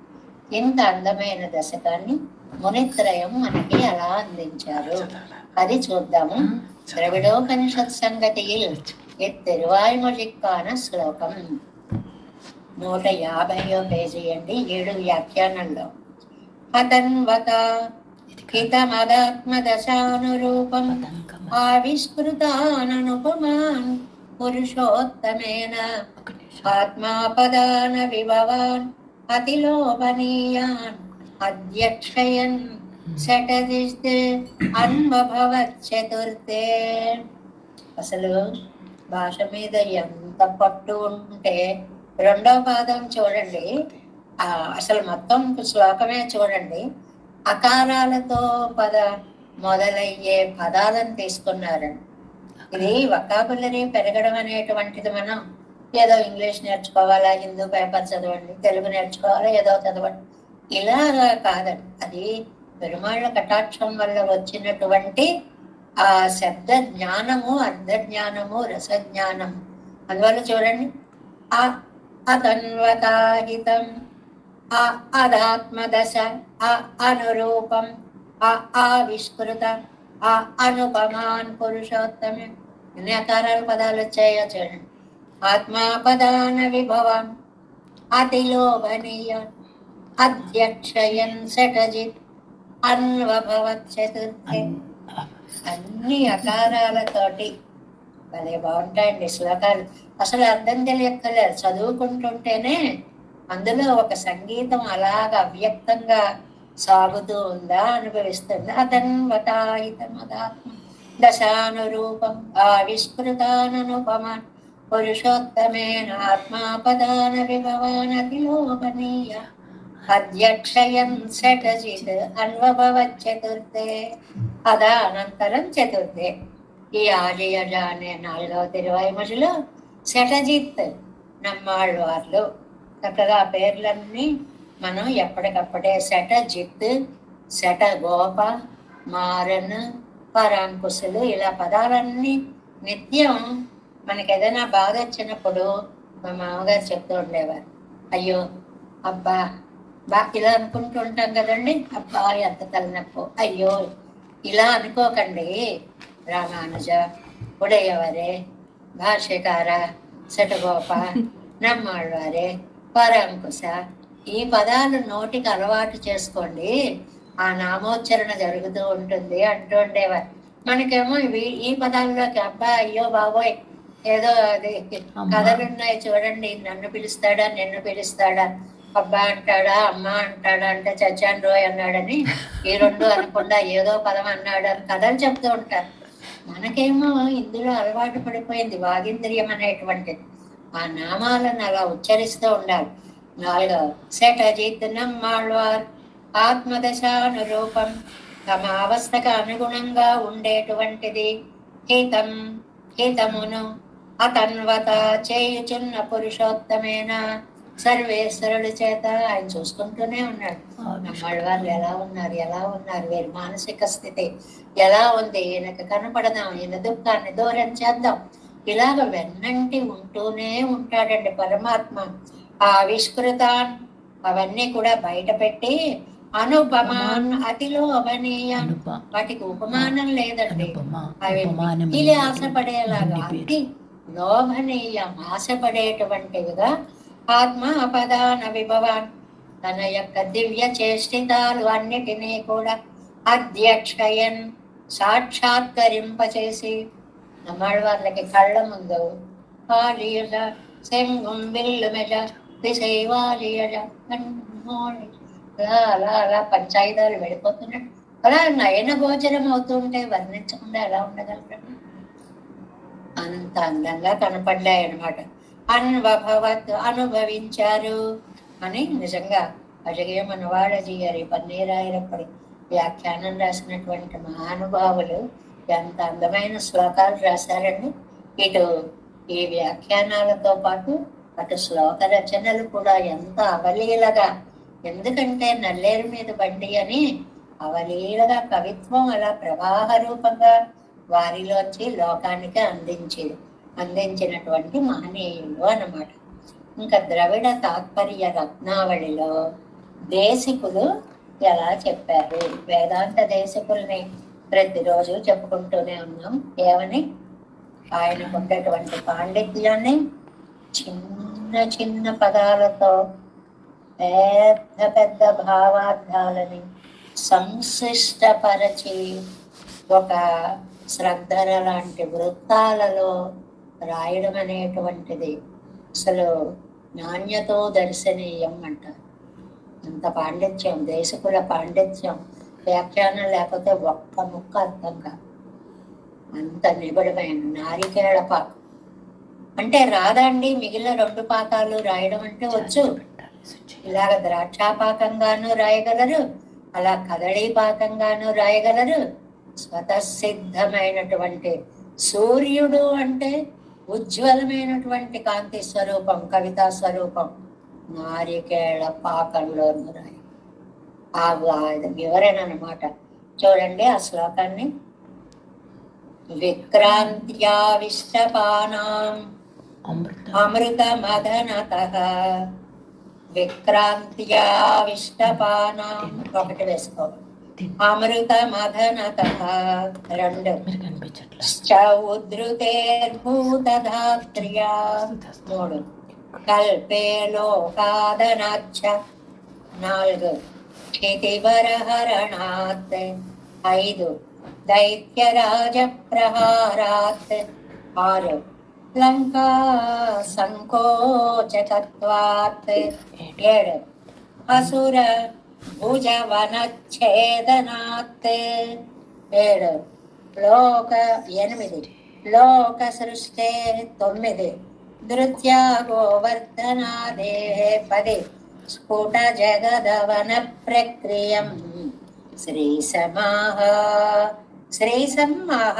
ఇంత అందమైన దశకాన్ని మునిత్రయం మనకి ఎలా అందించారు అది చూద్దాము. ద్రవిడోపనిషత్ సంగతిயில் తిరువాయ్మొழிக்கான శ్లోకం 150వ పేజీ అండి, 7 వ్యాఖ్యానంలో. అతన్వత హితమదాత్మదశానురూపం ఆవిష్కృతాననుపమాన్ పురుషోత్తమేన ఆత్మాపదాన విభవాన్ అతిలోభనీయాన్ అధ్యక్షయన్ షటజిత్ అన్వభవత్ చతుర్థే. అసలు భాష మీద ఎంత పట్టు ఉంటే రెండవ పాదం చూడండి, అసలు మొత్తం శ్లోకమే చూడండి, అకారాలతో మొదలయ్యే పదాలను తీసుకున్నారండి. ఇది వొకాబులరీ పెరగడం అనేటువంటిది మనం ఏదో ఇంగ్లీష్ నేర్చుకోవాలా, హిందూ పేపర్ చదవండి, తెలుగు నేర్చుకోవాలా, ఏదో చదవండి, ఇలాగా కాదండి. అది పెరుమాళ్ళ కటాక్షం వల్ల వచ్చినటువంటి ఆ శబ్ద జ్ఞానము, అర్ధ జ్ఞానము, రసజ్ఞానము. అందువల్ల చూడండి, అతన్వతాహితం, అదాత్మదశ, అనురూపం, ఆవిష్కృత, అనుపమాన్ పురుషోత్తమే. ఎన్ని అకారాల పదాలు వచ్చాయో చూడండి. ఆత్మాపదాన విభవం అతిలోభనీయ అధ్యక్షయన్ షటజిత్ అన్వభవత్ చతుర్థే. అన్ని అకారాలతోటి భలే బాగుంటాయండి శ్లోకాలు. అసలు అర్థం తెలియక్కర్లేదు, చదువుకుంటుంటేనే అందులో ఒక సంగీతం అలాగ అవ్యక్తంగా సాగుతూ ఉందా అనుభవిస్తుంది. అతన్వతాయితమదాత్మ దశానురూపం ఆవిష్కృతాననుపమాన్ పురుషోత్తమేన ఆత్మాపదాన విభవాన్ అతిలోభనీయ అధ్యక్షయన్ షటజిత్ అన్వభవత్ చతుర్థే. అదానంతరం చతుర్థే. ఈ ఆర్యజ అనే 4వ తిరువాయ్మొழிలో షటజిత్ నమ్మాళ్ళవార్లు. చక్కగా ఆ పేర్లన్నీ మనం ఎప్పటికప్పుడే షటజిత్, షటగోప, మారన్, పరాంకుశులు, ఇలా పదాలన్నీ నిత్యం మనకి ఏదైనా బాధ వచ్చినప్పుడు మా మామగారు చెప్తూ ఉండేవారు. అయ్యో అబ్బా ఇలా అనుకుంటూ ఉంటాం కదండి, అబ్బా ఎంత తలనొప్పు, అయ్యో ఇలా అనుకోకండి. రామానుజ, ఉడయవరే, భాష్యకార, షటగోప, నమ్మాళ్ళవారే, పరాంకుశ, ఈ పదాలు నోటికి అలవాటు చేసుకోండి, ఆ నామోచ్చరణ జరుగుతూ ఉంటుంది అంటూ ఉండేవారు. మనకేమో ఈ పదాల్లోకి అబ్బా అయ్యో బాబోయ్ ఏదో అది కథలున్నాయి చూడండి, నన్ను పిలుస్తాడా నిన్ను పిలుస్తాడా, అబ్బా అంటాడా అమ్మ అంటాడా, అంటే చచ్చాను రోయ్ అన్నాడని ఈ రెండు అనకుండా ఏదో పదం అన్నాడు అని కథలు చెప్తూ ఉంటారు. మనకేమో ఇందులో అలవాటు పడిపోయింది వాగింద్రియం అనేటువంటిది, ఆ నామాలను అలా ఉచ్చరిస్తూ ఉండాలి. 4వ షటజిత్ నమ్మాళ్ళవార్ ఆత్మదశానురూపం, తమ అవస్థకు అనుగుణంగా ఉండేటువంటిది. హితమును అతన్వత చేయుచున్న పురుషోత్తమేన, సర్వేశ్వరుడి చేత ఆయన చూసుకుంటూనే ఉన్నాడు. నమ్మాళ్ళవార్లు ఎలా ఉన్నారు, వీరి మానసిక స్థితి ఎలా ఉంది, ఈయనకు కనపడదాం, ఈయన దుఃఖాన్ని దూరం చేద్దాం, ఇలాగ వెన్నంటి ఉంటూనే ఉంటాడండి పరమాత్మ. ఆ ఆవిష్కృతాన్ అవన్నీ కూడా బయట పెట్టి అనుపమాన్ అతిలోభనీయాన్ వాటికి ఉపమానం లేదండి. అవి మిక్కిలి ఆశపడేలాగా అతి లోభనీయం ఆశపడేటువంటివిగా ఆత్మ అపదాన విభవాన్ తన యొక్క దివ్య చేష్టితాలు అన్నిటినీ కూడా అధ్యక్షయన్ సాక్షాత్కరింపచేసి நம்மாழ்வார்లకి కళ్ళ ముందు ఆలియజ సెంగుం విల్లుమెజ దిశైవాలియజ కన్మోళి అలా అలా పంచాయిదాలు వెళ్ళిపోతున్నాడు. అలా నయన గోచరం అవుతుంటే వర్ణించకుండా ఎలా ఉండగలరండి? అంత అందంగా కనపడ్డాయి అన్నమాట. అన్వభవత్ అనుభవించారు అని నిజంగా అజగయ మనవాడజీ గారి పన్నీరాయరప్పటి వ్యాఖ్యానం రాసినటువంటి మహానుభావులు ఎంత అందమైన శ్లోకాలు రాశారండి. ఇటు ఈ వ్యాఖ్యానాలతో పాటు అటు శ్లోక రచనలు కూడా ఎంత అవలీలగా, ఎందుకంటే నల్లేరు మీద బండి అని అవలీలగా కవిత్వం అలా ప్రవాహ రూపంగా వారిలోంచి లోకానికి అందించినటువంటి మహనీయులు అన్నమాట. ఇంకా ద్రవిడ తాత్పర్య రత్నావళిలో దేశికులు ఎలా చెప్పారు? వేదాంత దేశికుల్ని ప్రతిరోజు చెప్పుకుంటూనే ఉన్నాం. ఏమని? ఆయనకు ఉండేటువంటి పాండిత్యాన్ని చిన్న చిన్న పదాలతో పెద్ద పెద్ద భావార్థాలని సంశిష్టపరచి ఒక శ్రద్ధర లాంటి వృత్తాలలో రాయడం అనేటువంటిది అసలు నాణ్యతో దర్శనీయం అంటారు. అంత పాండిత్యం, దేశకుల పాండిత్యం, వ్యాఖ్యానం లేకపోతే ఒక్క ముక్క అర్థం కాదు. అంత నిబిడమైన నారికేళ పాకం అంటే రాదండి. మిగిలిన 2 పాకాలు రాయడం అంటే వచ్చు. ఇలాగ ద్రాక్షాపాకంగాను రాయగలరు, అలా కదళీ పాకంగాను రాయగలరు. స్వతసిద్ధమైనటువంటి సూర్యుడు అంటే ఉజ్వలమైనటువంటి కాంతి స్వరూపం, కవితా స్వరూపం నారికేళ పాకంలోను రాయి. ఆ వివరణ అన్నమాట. చూడండి ఆ శ్లోకాన్ని. విక్రాంత్యావిష్టపానాం అమృతమదనతః విక్రాంత్యావిష్టపానాం ఒకటి వేసుకోవాలి. అమృతమదనతః 2 ఉద్ధృతేర్భూతధాత్ర్యా 3 కల్పే లోకాదనాచ్చ 4 క్షితివరహరణాత్ 5 దైత్యరాజ ప్రహారాత్ 6 లంకా సంకోచకత్వాత్ 7 అసుర భుజవనచ్ఛేదనాత్ 7 8 లోక సృష్టే 9 ధృత్యా గోవర్ధనాదే 10 స్ఫుట జగదవన ప్రక్రియం శ్రీసమాహ. శ్రీసమాహ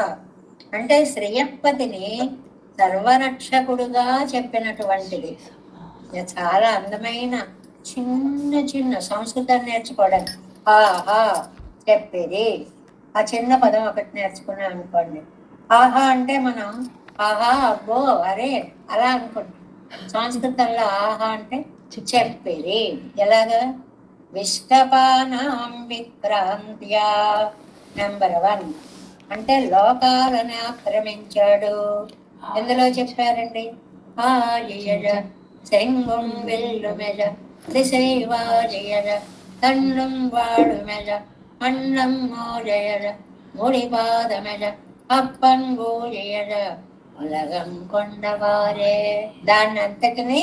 అంటే శ్రీయపతిని సర్వరక్షకుడుగా చెప్పినటువంటిది. చాలా అందమైన చిన్న చిన్న సంస్కృతం నేర్చుకోవడానికి ఆహా చెప్పేది. ఆ చిన్న పదం ఒకటి నేర్చుకున్నాం అనుకోండి. ఆహా అంటే మనం ఆహా అబ్బో అరే అలా అనుకుంటాం. సంస్కృతంలో ఆహా అంటే చెప్పేది. ఎలాగా? విష్టపానాం విక్రాంత్యా నెంబర్ 1 అంటే లోకాలను ఆక్రమించాడు. ఎందులో చెప్పారండి? ఆలియజ செங்கும் வெல்லுமெஜ திசைவாரியஜ தன்னும் வாழுமெஜ அன்னம் மோஜயஜ முடிபாதமெஜ அப்பன் గూయజ ఉలగం కొండవారే. దాన్నంతటిని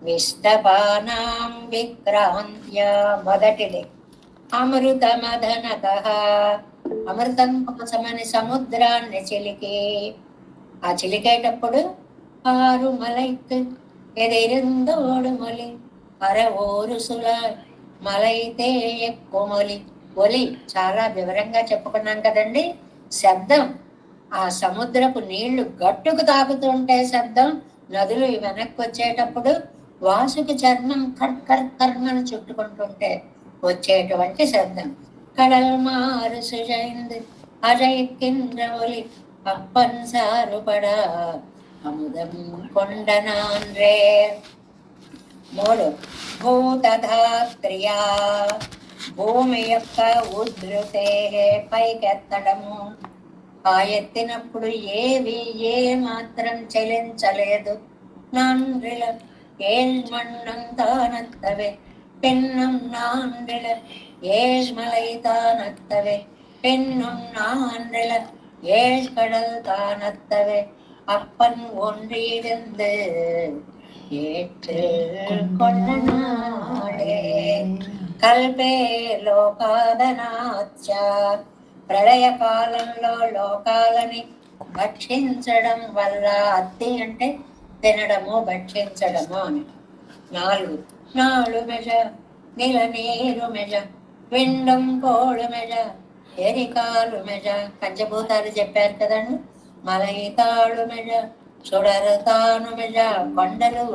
విష్టపానాం విక్రాంత్య మొదటిది. అమృతమదనత అమృతం కోసమని సముద్రాన్ని చిలికి, ఆ చిలికేటప్పుడు 6 మలైత్ ఎదిరిందోడు మొలి అర ఓరుసుల మలైతే ఎక్కువ మొలి. ఒలి చాలా వివరంగా చెప్పుకున్నాం కదండి. శబ్దం, ఆ సముద్రపు నీళ్లు గట్టుకు తాకుతుంటే శబ్దం, నదులు వెనక్కి వచ్చేటప్పుడు వాసుకి చర్మం కర్మను చుట్టుకుంటుంటే వచ్చేటువంటి శబ్దం. కడల్ మారు సుజైంది అజయ్ కింద ఒలి అప్పన్ సారుపడా అముదం కొండనాన్రే. 3 భూతధాత్రియా, భూమి యొక్క ఉధృతే పైకెత్తడము. ఆ ఎత్తినప్పుడు ఏవి ఏ మాత్రం చెలించలేదు. నాండ్రిల ఏழ்మಣ್ಣంతానత్తవే పెన్నం నాండ్రిల ஏழ்மலைதானத்தவே பெண்ணும் நான்றில ஏழ்கடல் தானத்தவே அப்பன் ஒன்றியிருந்து ஏற்று கொண்ட நாடே. కల్పే లోకాదనాచ, ప్రళయ కాలంలో లోకాలని భక్షించడం వల్ల, అత్తి అంటే తినడము భక్షించడము అని. 4 నాడు మెజ నిల నీరు మెజ పిండం కోడు మెజ ఎరికాలు మెజ, పంచభూతాలు చెప్పారు కదండి. మలయితాడు మెజ సుడరతాను మెజ, కొండలు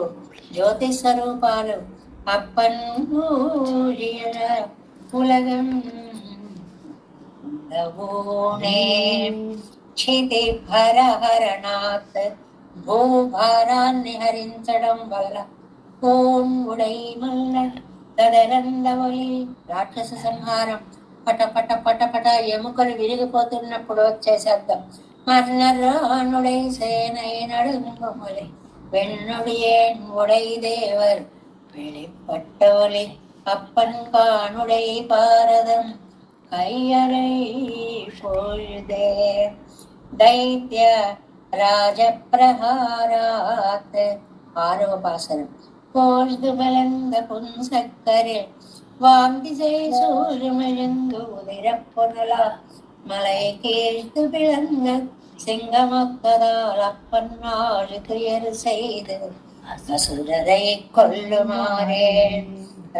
జ్యోతి స్వరూపాలు. అప్పన్ ఉలగం క్షితి భరహరణాత్, భూభారాన్ని హరించడం వల్ల. కోన్ముడై మల్ల తదనందవలి, రాక్షస సంహారం. పట పట పట పట ఎముకలు విరిగిపోతున్నప్పుడు వచ్చే శబ్దం. మర్నరానుడై సేనై నడుంగుమలి వెన్నుడియేన్ ఉడై దేవర్ வெளிப்பட்டவளே. அப்பன் காணுடை பாரதம் கையறை பொழுதே. दैत्य ராஜப்பிரஹாராத், 6వ பாசனம். கோழ்து பலந்த புன்சக்கரில் வாந்திசை சூழ்மெழுந்து உதிரப்பொனலா, மலை கீழ்த்து பிளந்த சிங்கமொத்ததால் அப்பன் நாள் துயர் செய்து అసురరై కొల్లుమారే.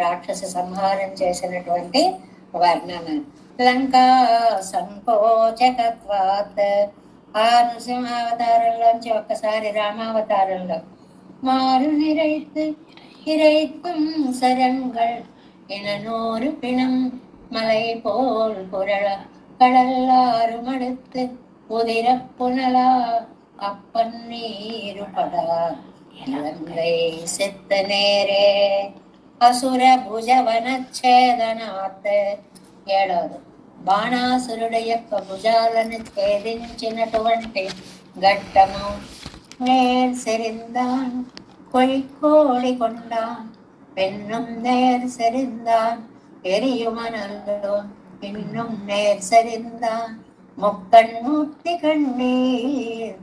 రాక్షస సంహారం చేసినటువంటి వర్ణన. లంకా సంకోచకత్వాత్, ఆ నృసింహావతారంలోంచి ఒక్కసారి రామావతారంలో మారు నిరైతు ఇరైతుం సరంగల్ ఇననూరు పిణం మలై పోల్ పురళ கடல்லாறு மடுத்து உதிர புனலா, அப்பன்னீரு படா இலங்கை செத்த நேரே. అసుర భుజవనఛేదనాత్, 7వ బాణాసురుడు యొక్క భుజాలను ఛేదించినటువంటి ఘట్టము. నేర్ సెరిందాన్ కొయ్కోడి కొండాన్ పెన్నుం నేర్ సెరిందాన్ ఎరియుమనల్లో இன்னும் நேர் சரிந்தான் முக்கண் மூர்த்தி கண்ணீர்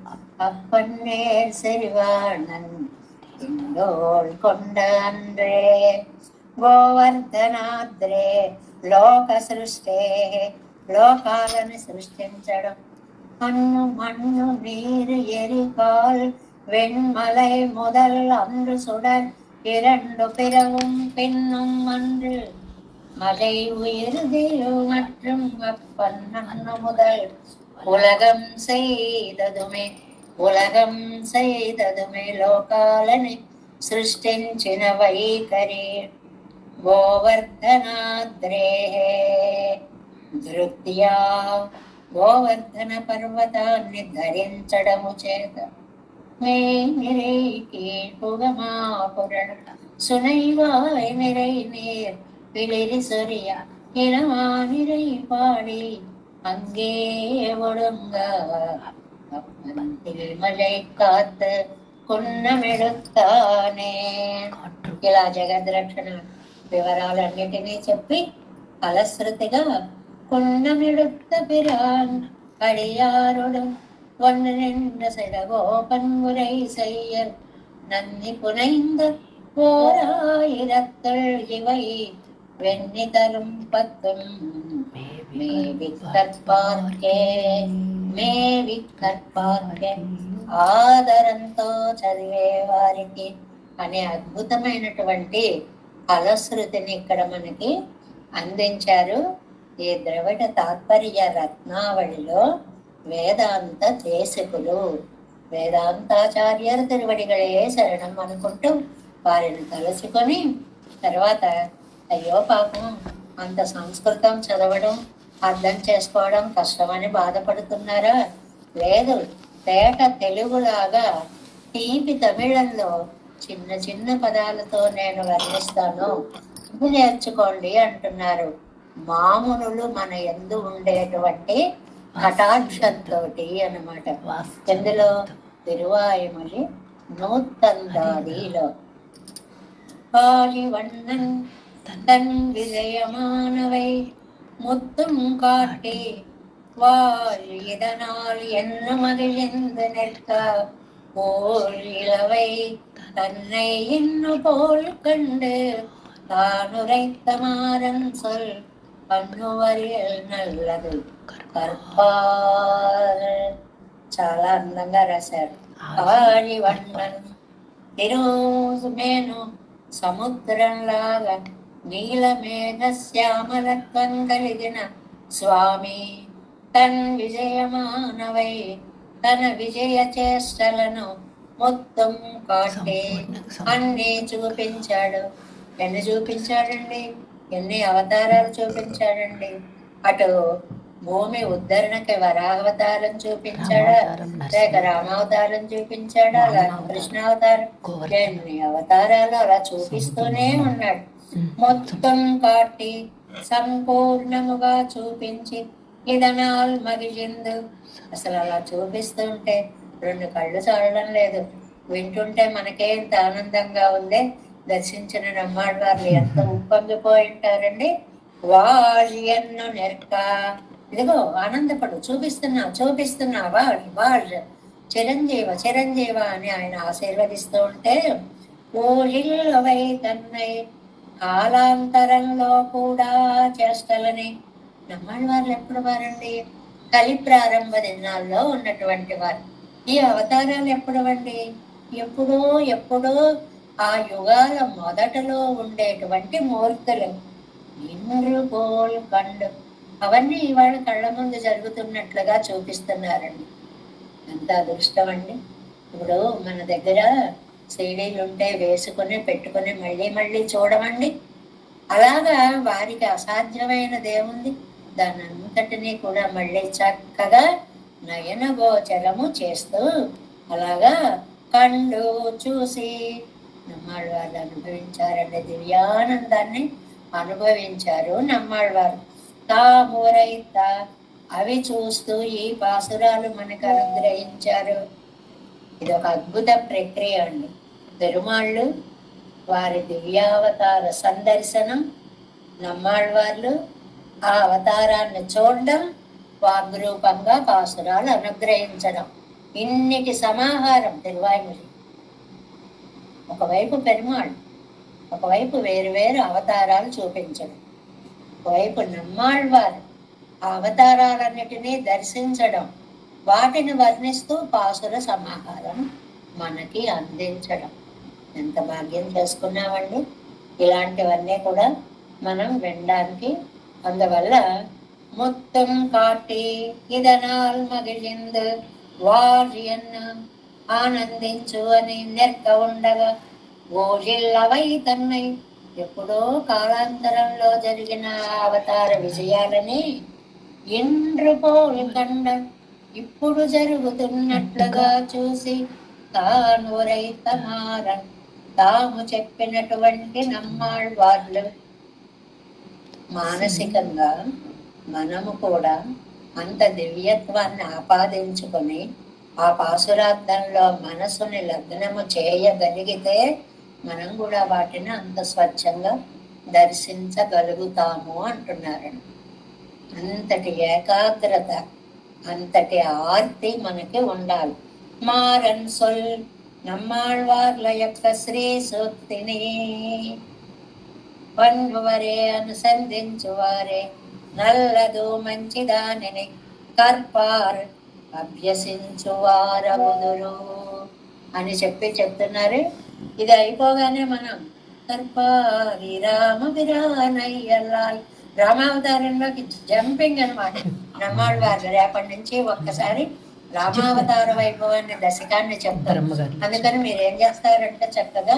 அப்பன் நேர் செறிவாணன் ఇందోల్ కొండ అంద్రే. గోవర్ధనాద్రే లోక సృష్టే, లోకాలను సృష్టించడం. మన్ను మన్ను నీరు ఎరికాల్ వెண்மலை முதல் அன்று சுடர் இரண்டு பிறவும் பின்னும் அன்று மலை உயிர்திலு மற்றும் அப்பன் அன்னு முதல் உலகம் செய்ததுமே, ఉలగం సైదదుమే లోకాలని సృష్టించిన వైఖరి. గోవర్ధనాద్రే ధృత్యా, గోవర్ధన పర్వతాన్ని ధరించడము చేత. మే నిరై కీర్పుగమాపురణ సునైవాయ్ నిరై నీర్ పిలిరి సొరియ ఇలవానిరై పాడి అంగే ఒడుంగా మలై కాత్ కున్నమెడుతానే. ఇలా జగద్రక్షణ వివరాలన్నిటినీ చెప్పి ఫలశ్రుతిగా కున్నమెడుత పిరాన్ అడియారుడు వన్నెండ సెడగోపన్ మురై సయ్యర్ నన్ని పునైంద ஓராயிரத்துள் இவை வெண்ணி தரும் பத்தும் மேவி கற்பார்க்கே, మేవి కర్పార్కే. ఆదరంతో చదివే వారికి అనే అద్భుతమైనటువంటి ఫలశ్రుతిని ఇక్కడ మనకి అందించారు. ఈ ద్రవిడ తాత్పర్య రత్నావళిలో వేదాంత దేశకులు, వేదాంతాచార్యర్ తిరువడిగలే శరణం అనుకుంటూ వారిని తలుచుకొని తర్వాత అయ్యో పాపం అంత సంస్కృతం చదవడం అర్థం చేసుకోవడం కష్టమని బాధపడుతున్నారా? లేదు, తేట తెలుగులాగా తీపి తమిళంలో చిన్న చిన్న పదాలతో నేను వర్ణిస్తాను, ఇది నేర్చుకోండి అంటున్నారు. మామూలు మన యందు ఉండేటువంటి కటాక్షంతో అన్నమాట. ఎందులో? తిరువాయుమలి నూత్తందాదిలో. பாலிவண்ணன் தன் விஜயமானவை முத்தும் காட்டி வாழ் இதனால் என்ன மகிழ்ந்து நிற்க போல் இளவை தன்னை இன்னு போல் கண்டு தானுரைத்த மாறன் சொல் పన్నువరియల్ నల్లదు కర్పాల. చాలా అందంగా రాశారు. ఆడివన్నన్ ఈరోజు నేను సముద్రంలాగా నీలమేఘ శ్యామలత్వం కలిగిన స్వామి తన్ విజయమానవై తన విజయ చేష్టలను మొత్తం కాటే అన్ని చూపించాడు. ఎన్ని చూపించాడండి? ఎన్ని అవతారాలు చూపించాడండి? అటు భూమి ఉద్ధరణకి వరావతారం చూపించాడా, లేక రామావతారం చూపించాడా, లేక కృష్ణావతారం, ఎన్ని అవతారాలు అలా చూపిస్తూనే ఉన్నాడు. మొత్తం కాటి సంపూర్ణముగా చూపించి ఇదనాల్ మగిజిందు. అసలు అలా చూపిస్తుంటే రెండు కళ్ళు చాలడం లేదు. వింటుంటే మనకే ఎంత ఆనందంగా ఉంది. దర్శించిన నమ్మాళ్ళవార్లు ఎంత ఉప్పొంగిపోయి ఉంటారండి. వాళ్యన్ను నెర్క, ఇదిగో ఆనందపడు, చూపిస్తున్నా వాళ్ళ చిరంజీవ చిరంజీవ అని ఆయన ఆశీర్వదిస్తూ ఉంటే, ఓళ్ళవై తన్నై కాలాంతరంలో కూడా చేష్టలని. నమ్మాళ్ళవార్లు ఎప్పుడు వారండి? కలి ప్రారంభ దినాల్లో ఉన్నటువంటి వారు. ఈ అవతారాలు ఎప్పుడు అండి? ఎప్పుడో ఆ యుగాల మొదటలో ఉండేటువంటి మూర్తులు. ఇంద్రు గోల్ కండు అవన్నీ ఇవాళ కళ్ళ ముందు జరుగుతున్నట్లుగా చూపిస్తున్నారండి. ఎంత అదృష్టం అండి. ఇప్పుడు మన దగ్గర సీడీలు ఉంటే వేసుకుని పెట్టుకుని మళ్ళీ చూడమండి. అలాగా వారికి అసాధ్యమైనదేముంది? దాని అంతటినీ కూడా మళ్ళీ చక్కగా నయన గోచరము చేస్తూ అలాగా కండు చూసి నమ్మాళ్ళవారు అనుభవించారండి. దివ్యానందాన్ని అనుభవించారు నమ్మాళ్ళవారు. తామురైత అవి చూస్తూ ఈ పాసురాలు మనకు అనుగ్రహించారు. ఇది ఒక అద్భుత ప్రక్రియ అండి. పెరుమాళ్ళు వారి దివ్యావతార సందర్శనం, నమ్మాళ్ళవార్లు ఆ అవతారాన్ని చూడడం, వాగ్రూపంగా పాసురాలు అనుగ్రహించడం, ఇన్నిటి సమాహారం తిరువాయుమలి. ఒకవైపు పెరుమాళ్, ఒకవైపు వేరు అవతారాలు చూపించడం, ఒకవైపు నమ్మాళ్ళవారు ఆ అవతారాలన్నిటినీ దర్శించడం, వాటిని వర్ణిస్తూ పాసుర సమాహారం మనకి అందించడం. ఎంత భాగ్యం చేసుకున్నామండి. ఇలాంటివన్నీ కూడా మనం వినడానికి. అందువల్ల మొత్తం కాటి ఇదనాల్ మగిలిందు వారియన్ను ఆనందించు అని నెర్క ఉండగా ఓజిల్లవై తన్నై ఎప్పుడో కాలాంతరంలో జరిగిన అవతార విజయాలని ఇంద్రు పోల్ కండ ఇప్పుడు జరుగుతున్నట్లుగా చూసి తాను రైతమారన్ తాము చెప్పినటువంటి నమ్మాళ్ళవార్లు. మానసికంగా మనము కూడా అంత దివ్యత్వాన్ని ఆపాదించుకొని ఆ పాసురార్థంలో మనసుని లగ్నము చేయగలిగితే మనం కూడా వాటిని అంత స్వచ్ఛంగా దర్శించగలుగుతాము అంటున్నారండి. అంతటి ఏకాగ్రత, అంతటి ఆర్తి మనకి ఉండాలి. మారన్ సొల్ నమ్మాళ్ళవార్ల యొక్క శ్రీ సూక్తిని పన్నువరే అనుసంధించువారే నల్లదు మంచిదానిని కర్పార్ అభ్యసించువారవుదురు అని చెప్తున్నారు. ఇది అయిపోగానే మనం కర్పారి రామ విరానయ్యల్లాల్ రామావతారంలోకి జంపింగ్ అనమాట. నమ్మాళ్ళవారు రేపటి నుంచి ఒక్కసారి రామావతార వైభవాన్ని దశకాన్ని చెప్తారు. అందుకని మీరు ఏం చేస్తారంటే చక్కగా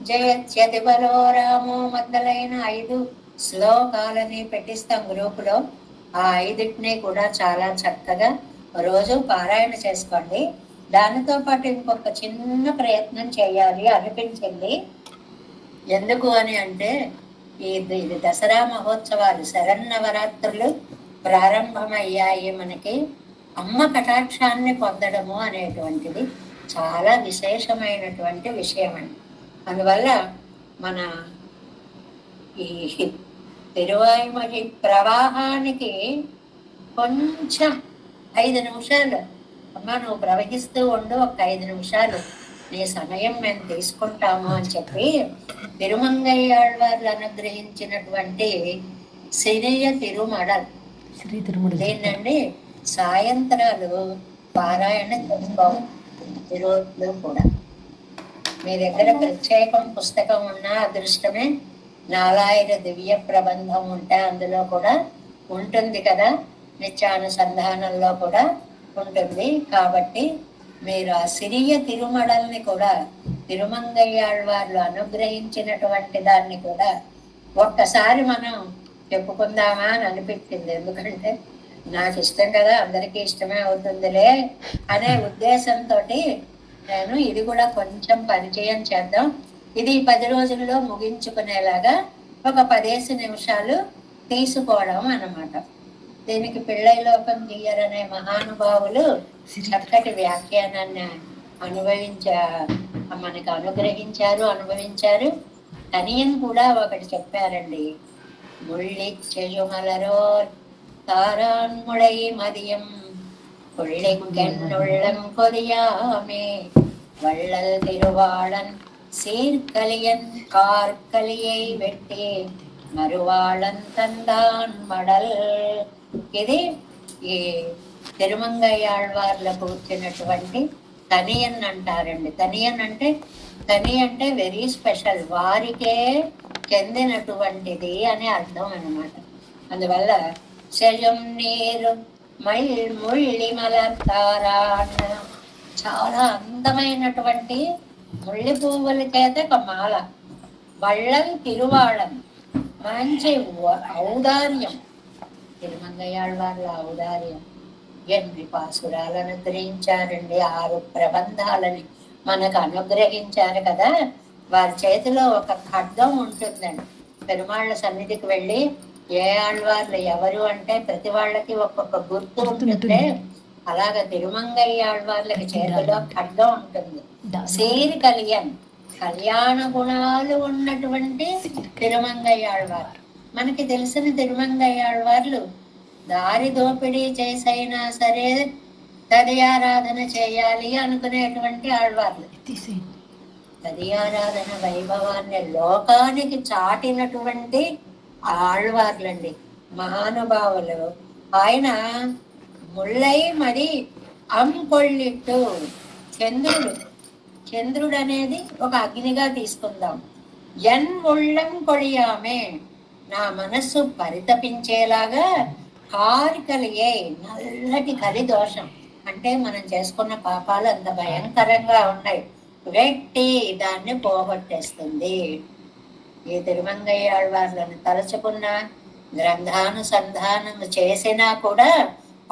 జయత్యతి బలో రామో మొదలైన 5 శ్లోకాలని పెట్టిస్తాం గ్రూపులో. ఆ 5టిని కూడా చాలా చక్కగా రోజు పారాయణ చేసుకోండి. దానితో పాటు ఇంకొక చిన్న ప్రయత్నం చేయాలి అనిపించింది. ఎందుకు అని అంటే ఇది దసరా మహోత్సవాలు శరన్నవరాత్రులు ప్రారంభమయ్యాయి. మనకి అమ్మ కటాక్షాన్ని పొందడము అనేటువంటిది చాలా విశేషమైనటువంటి విషయం అండి. అందువల్ల మన ఈ తిరువాయిమొഴി ప్రవాహానికి కొంచెం 5 నిమిషాలు అమ్మ నువ్వు ప్రవహిస్తూ ఉండు, ఒక 5 నిమిషాలు నీ సమయం మేము తీసుకుంటాము అని చెప్పి తిరుమంగయ్యాళ్వార్లు అనుగ్రహించినటువంటి సిరియ తిరుమడల్ దీన్నండి సాయంత్రాలు పారాయణ చేసుకోవాలి రోజులు కూడా. మీ దగ్గర ప్రత్యేకం పుస్తకం ఉన్నా అదృష్టమే, నాలాయిర దివ్య ప్రబంధం ఉంటే అందులో కూడా ఉంటుంది కదా, నిత్యానుసంధానంలో కూడా ఉంటుంది. కాబట్టి మీరు ఆ సిరియ తిరుమడల్ని కూడా తిరుమంగయ్యాళ్వార్లు అనుగ్రహించినటువంటి దాన్ని కూడా ఒక్కసారి మనం చెప్పుకుందామా అని అనిపించింది. ఎందుకంటే నాకు ఇష్టం కదా, అందరికీ ఇష్టమే అవుతుందిలే అనే ఉద్దేశంతో నేను ఇది కూడా కొంచెం పరిచయం చేద్దాం. ఇది 10 రోజుల్లో ముగించుకునేలాగా ఒక 15 నిమిషాలు తీసుకోవడం అన్నమాట. దీనికి పిళ్ళైలోకం జియ్యర్ అనే మహానుభావులు చక్కటి వ్యాఖ్యానాన్ని మనకు అనుభవించారు. తనియన్ కూడా ఒకటి చెప్పారండి. ముళ్ళిచ్చెయుమలరో தாரான்முளை மதியம் கொள்ளைக்கென்னுள்ளம் கொதியாமே வள்ளல் திருவாளன் சீர்கலியன் கார்கலியை வெட்டி மறுவாளன் தந்தான் మడల్. ఇది ఈ తిరుమంగయ్యాళ్వార్లకు వచ్చినటువంటి తనియన్ అంటారండి. తని అంటే వెరీ స్పెషల్, వారికే చెందినటువంటిది అని అర్థం అన్నమాట. అందువల్ల శయం నీరు ముళ్ళి మలర్తారాన్న చాలా అందమైనటువంటి ముళ్ళి పువ్వుల చేత ఒక మాల. వళ్ళల్ తిరువాళం మంచి ఔదార్యం, తిరుమంగయ్యాళ్వార్ల ఔదార్యం. ఎన్ని పాసురాలను అనుగ్రహించారండి, 6 ప్రబంధాలని మనకు అనుగ్రహించారు కదా. వారి చేతిలో ఒక ఖడ్గం ఉంటుందండి. పెరుమాళ్ళ సన్నిధికి వెళ్ళి ఏ ఆళ్వార్లు ఎవరు అంటే ప్రతి వాళ్ళకి ఒక్కొక్క గుర్తు ఉంటుంది. అలాగా తిరుమంగయ్యాళ్వార్లకి చేతిలో ఖడ్గం ఉంటుంది. సీరి కలియన్ కళ్యాణ గుణాలు ఉన్నటువంటి తిరుమంగయ్యాళ్వారు. మనకి తెలిసిన తిరుమంగయ్యాళ్వార్లు దారి దోపిడీ చేసైనా సరే తదియారాధన చేయాలి అనుకునేటువంటి ఆళ్వార్లు. తదియారాధన వైభవాన్ని లోకానికి చాటినటువంటి ఆళ్వార్లండి, మహానుభావులు. ఆయన ముళ్ళై మరి అంకొళ్ళిట్టు చంద్రుడు అనేది ఒక అగ్నిగా తీసుకుందాం. ఎన్ ఉళ్ళం కొడియామే నా మనస్సు పరితపించేలాగా కారికలియే నల్లటి కలి దోషం అంటే మనం చేసుకున్న పాపాలు అంత భయంకరంగా ఉన్నాయి, వెట్టి దాన్ని పోగొట్టేస్తుంది. ఈ తిరుమంగయ్యాళ్వార్లను తలుచుకున్న గ్రంథానుసంధానం చేసినా కూడా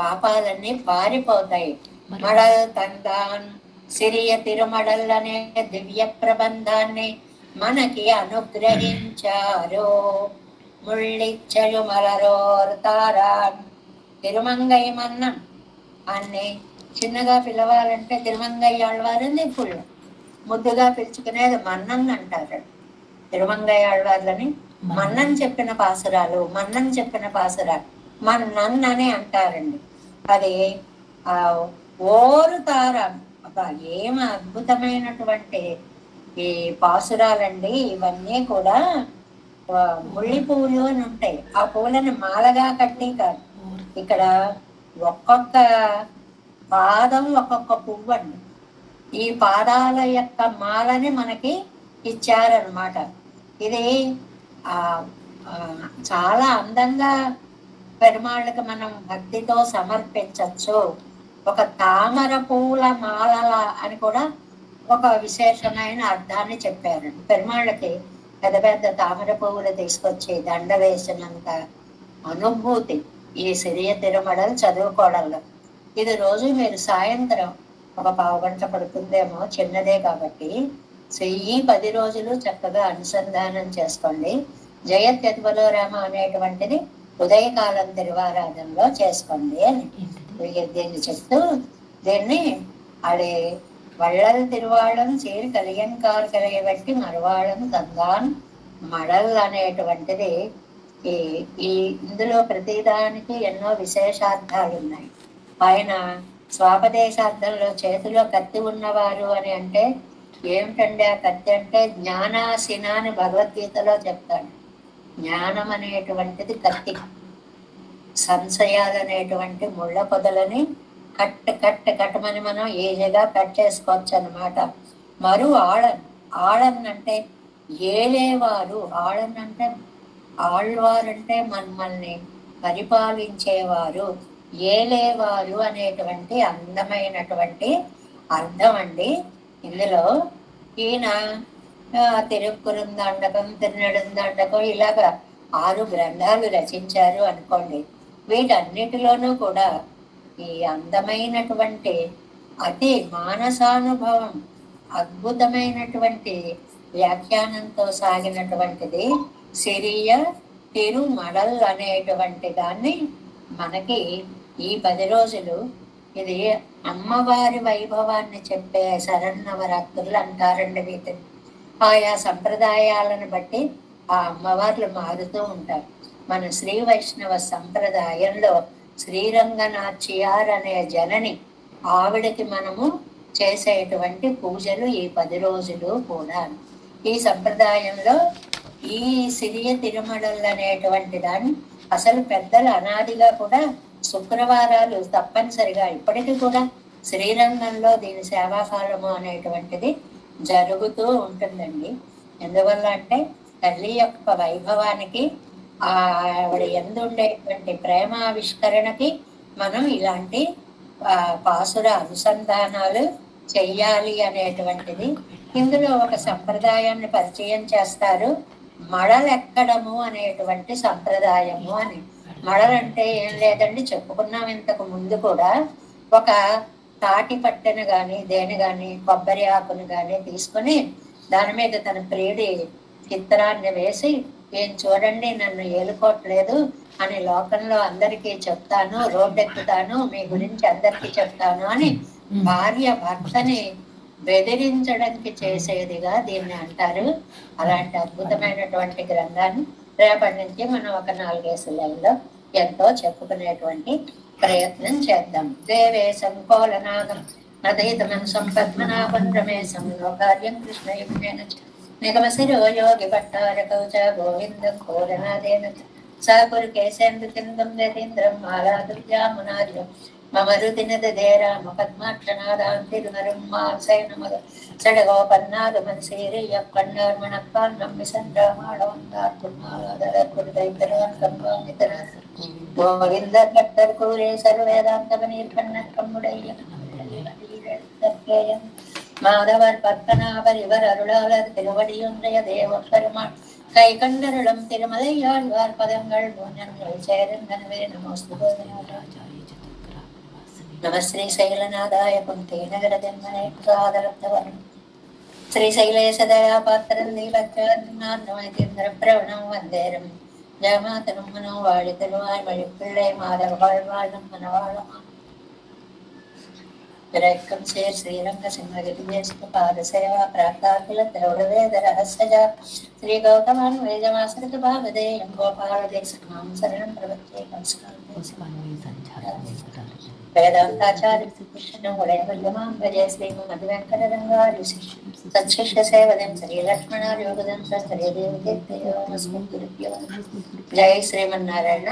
పాపాలన్నీ పారిపోతాయి. మడల్ తందాన్ సిరియ తిరుమడల్ అనే దివ్య ప్రబంధాన్ని మనకి అనుగ్రహించారు. ముళ్ళిచ్చయు మలరోర్ తారాన్ తిరుమంగయ్య మన్నం అన్ని చిన్నగా పిలవాలంటే తిరుమంగయ్యాళ్వారిని ఫుల్ ముద్దుగా పిలుచుకునేది మన్నం అంటారు. తిరుమంగయ్యాళ్వార్లని మన్నన్ చెప్పిన పాసురాలు మన్నన్ అని అంటారండి. అది ఓరు తారం ఏం అద్భుతమైనటువంటి ఈ పాసురాలండి. ఇవన్నీ కూడా ముళ్ళి పువ్వులు అని ఉంటాయి. ఆ పువ్వులను మాలగా కట్టి కాదు, ఇక్కడ ఒక్కొక్క పాదం ఒక్కొక్క పువ్వు అండి. ఈ పాదాల యొక్క మాలని మనకి ఇచ్చారనమాట. ఇది చాలా అందంగా పెరుమాళ్ళకి మనం భక్తితో సమర్పించవచ్చు. ఒక తామర పూల మాలల అని కూడా ఒక విశేషమైన అర్థాన్ని చెప్పారు. పెరుమాళ్ళకి పెద్ద పెద్ద తామర పువ్వులు తీసుకొచ్చి దండ వేసినంత అనుభూతి ఈ సిరియ తిరుమడలు చదువుకోవడంలో. ఇది రోజు మీరు సాయంత్రం ఒక పావు గంట పడుతుందేమో, చిన్నదే కాబట్టి. సో ఈ 10 రోజులు చక్కగా అనుసంధానం చేసుకోండి. జయత్యతిబలో రామ అనేటువంటిది ఉదయకాలం తిరువారాధనలో చేసుకోండి అని దీన్ని చెప్తూ, దీన్ని అడే వళ్ళల్ తిరువాళ్ళను చేరి కలియన్కారు కలియబెట్టి మరువాళ్ళను తందాన్ మడల్ అనేటువంటిది ఈ ఈ ఇందులో ప్రతిదానికి ఎన్నో విశేషార్థాలు ఉన్నాయి. ఆయన స్వాపదేశార్థంలో చేతిలో కత్తి ఉన్నవారు అని అంటే ఏమిటండి ఆ కత్తి అంటే జ్ఞానాసిన అని భగవద్గీతలో చెప్తాడు. జ్ఞానం అనేటువంటిది కత్తి, సంశయాలు అనేటువంటి ముళ్ళ పొదలని కట్టమని మనం ఈజీగా కట్ చేసుకోవచ్చు అన్నమాట. మరు ఆళన్ అంటే ఏలేవారు, ఆళన్ అంటే ఆళ్వారంటే మమ్మల్ని పరిపాలించేవారు, ఏలేవారు అనేటువంటి అందమైనటువంటి అర్థం అండి. ఇందులో ఈయన తిరుక్కురుందండకం, తిరునెడుందండకం ఇలాగా 6 గ్రంథాలు రచించారు అనుకోండి. వీటన్నిటిలోనూ కూడా ఈ అందమైనటువంటి అతి మానసానుభవం, అద్భుతమైనటువంటి వ్యాఖ్యానంతో సాగినటువంటిది సిరియ తిరుమడల్ అనేటువంటి దాన్ని మనకి ఈ 10 రోజులు ఇది అమ్మవారి వైభవాన్ని చెప్పే శరన్నవరాత్రులు అంటారండి. వీటిని ఆయా సంప్రదాయాలను బట్టి ఆ అమ్మవార్లు మారుతూ ఉంటారు. మన శ్రీ వైష్ణవ సంప్రదాయంలో శ్రీరంగనాథ్యార్ అనే జనని ఆవిడకి మనము చేసేటువంటి పూజలు ఈ 10 రోజులు కూడా. ఈ సంప్రదాయంలో ఈ సిరియ తిరుమడల్ అనేటువంటి దాన్ని అసలు పెద్దలు అనాదిగా కూడా శుక్రవారాలు తప్పనిసరిగా ఇప్పటికీ కూడా శ్రీరంగంలో దీని సేవాకాలము అనేటువంటిది జరుగుతూ ఉంటుందండి. ఎందువల్ల అంటే తల్లి యొక్క వైభవానికి ఆవిడ ఎందుండేటువంటి ప్రేమావిష్కరణకి మనం ఇలాంటి పాసుర అనుసంధానాలు చెయ్యాలి అనేటువంటిది. ఇందులో ఒక సంప్రదాయాన్ని పరిచయం చేస్తారు, మడలెక్కడము అనేటువంటి సంప్రదాయము అని. మడలంటే ఏం లేదండి, చెప్పుకున్నాం ఇంతకు ముందు కూడా. ఒక తాటి పట్టెను కానీ దేని కానీ కొబ్బరి ఆకును కానీ తీసుకొని దాని మీద తన ప్రియుడి చిత్రాన్ని వేసి, ఏం చూడండి నన్ను ఏలుకోవట్లేదు అని లోకంలో అందరికీ చెప్తాను, రోడ్డెక్కుతాను, మీ గురించి అందరికీ చెప్తాను అని భార్య భర్తని బెదిరించడానికి చేసేదిగా దీన్ని అంటారు. అలాంటి అద్భుతమైనటువంటి గ్రంథాన్ని రేపటి నుంచి మనం ఒక 4 లైన్లో ఎంతో చెప్పుకునేటువంటి ప్రయత్నం చేద్దాం. దేవే సంకోలనాగం నదైతమం సంపద్మనాభం రమేశం లోకార్యం కృష్ణయుగ్నేన నిగమశిరో యోగి భట్టారకౌచ గోవిందం కోలనాదేన సాకురు కేశేంద్ర కిందం యతీంద్రం మాలాదుర్యామునార్యం మమరుదినదేరామ పద్మాక్షనాదాం తిరునరుమ్మాసైనమగ సడగోపన్నాద మన్సేరియ కన్నార్ మణక్కాల్ నమ్మి సంద్రామాడవందార్మాలాదరకురుదైతరాన్కంబానితర గోవింద కట్టర్ కూరే సర్వేదాంతమనీర్ కన్నక్కమ్ముడయ్య மாதவர் பற்பனாவர் இவர் அருளாளர் திருவடியொன்றைய தேவ பெருமாள் கை கண்டருளும் திருமலையாழ்வார் பதங்கள் பூஞங்கள் சேரங்கனவே நமஸ்து நமஸ்ரீ சைலநாதாய குந்தே நகர ஜன்மனே சாதரத்தவன் ஸ்ரீசைலேசதயா பாத்திரம் தீபச்சேந்திர பிரவணம் வந்தேரம் ஜமாதனும் மனோ வாழி திருவாய் வழி பிள்ளை மாதவ வாழ்வாழும் மனவாழமா விரைக்கும் சேர் ஸ்ரீரங்க சிம்மகிரிவேஸ்து பாத சேவா பிரார்த்தாகில திரௌடவேத ரகஸ்யஜா ஸ்ரீ கௌதமான் வேஜமாசரித்து பாவதேயம் கோபாலதேசமாம் சரணம் பிரவச்சே நமஸ்காரம் వేదాంతాచార్య కృష్ణం ఉదయమాం భజే శ్రీ మధువెంకటరంగారి సత్శిష్య సేవదం శ్రీ లక్ష్మణ యోగదం శ్రీ దేవి జై శ్రీమన్నారాయణ.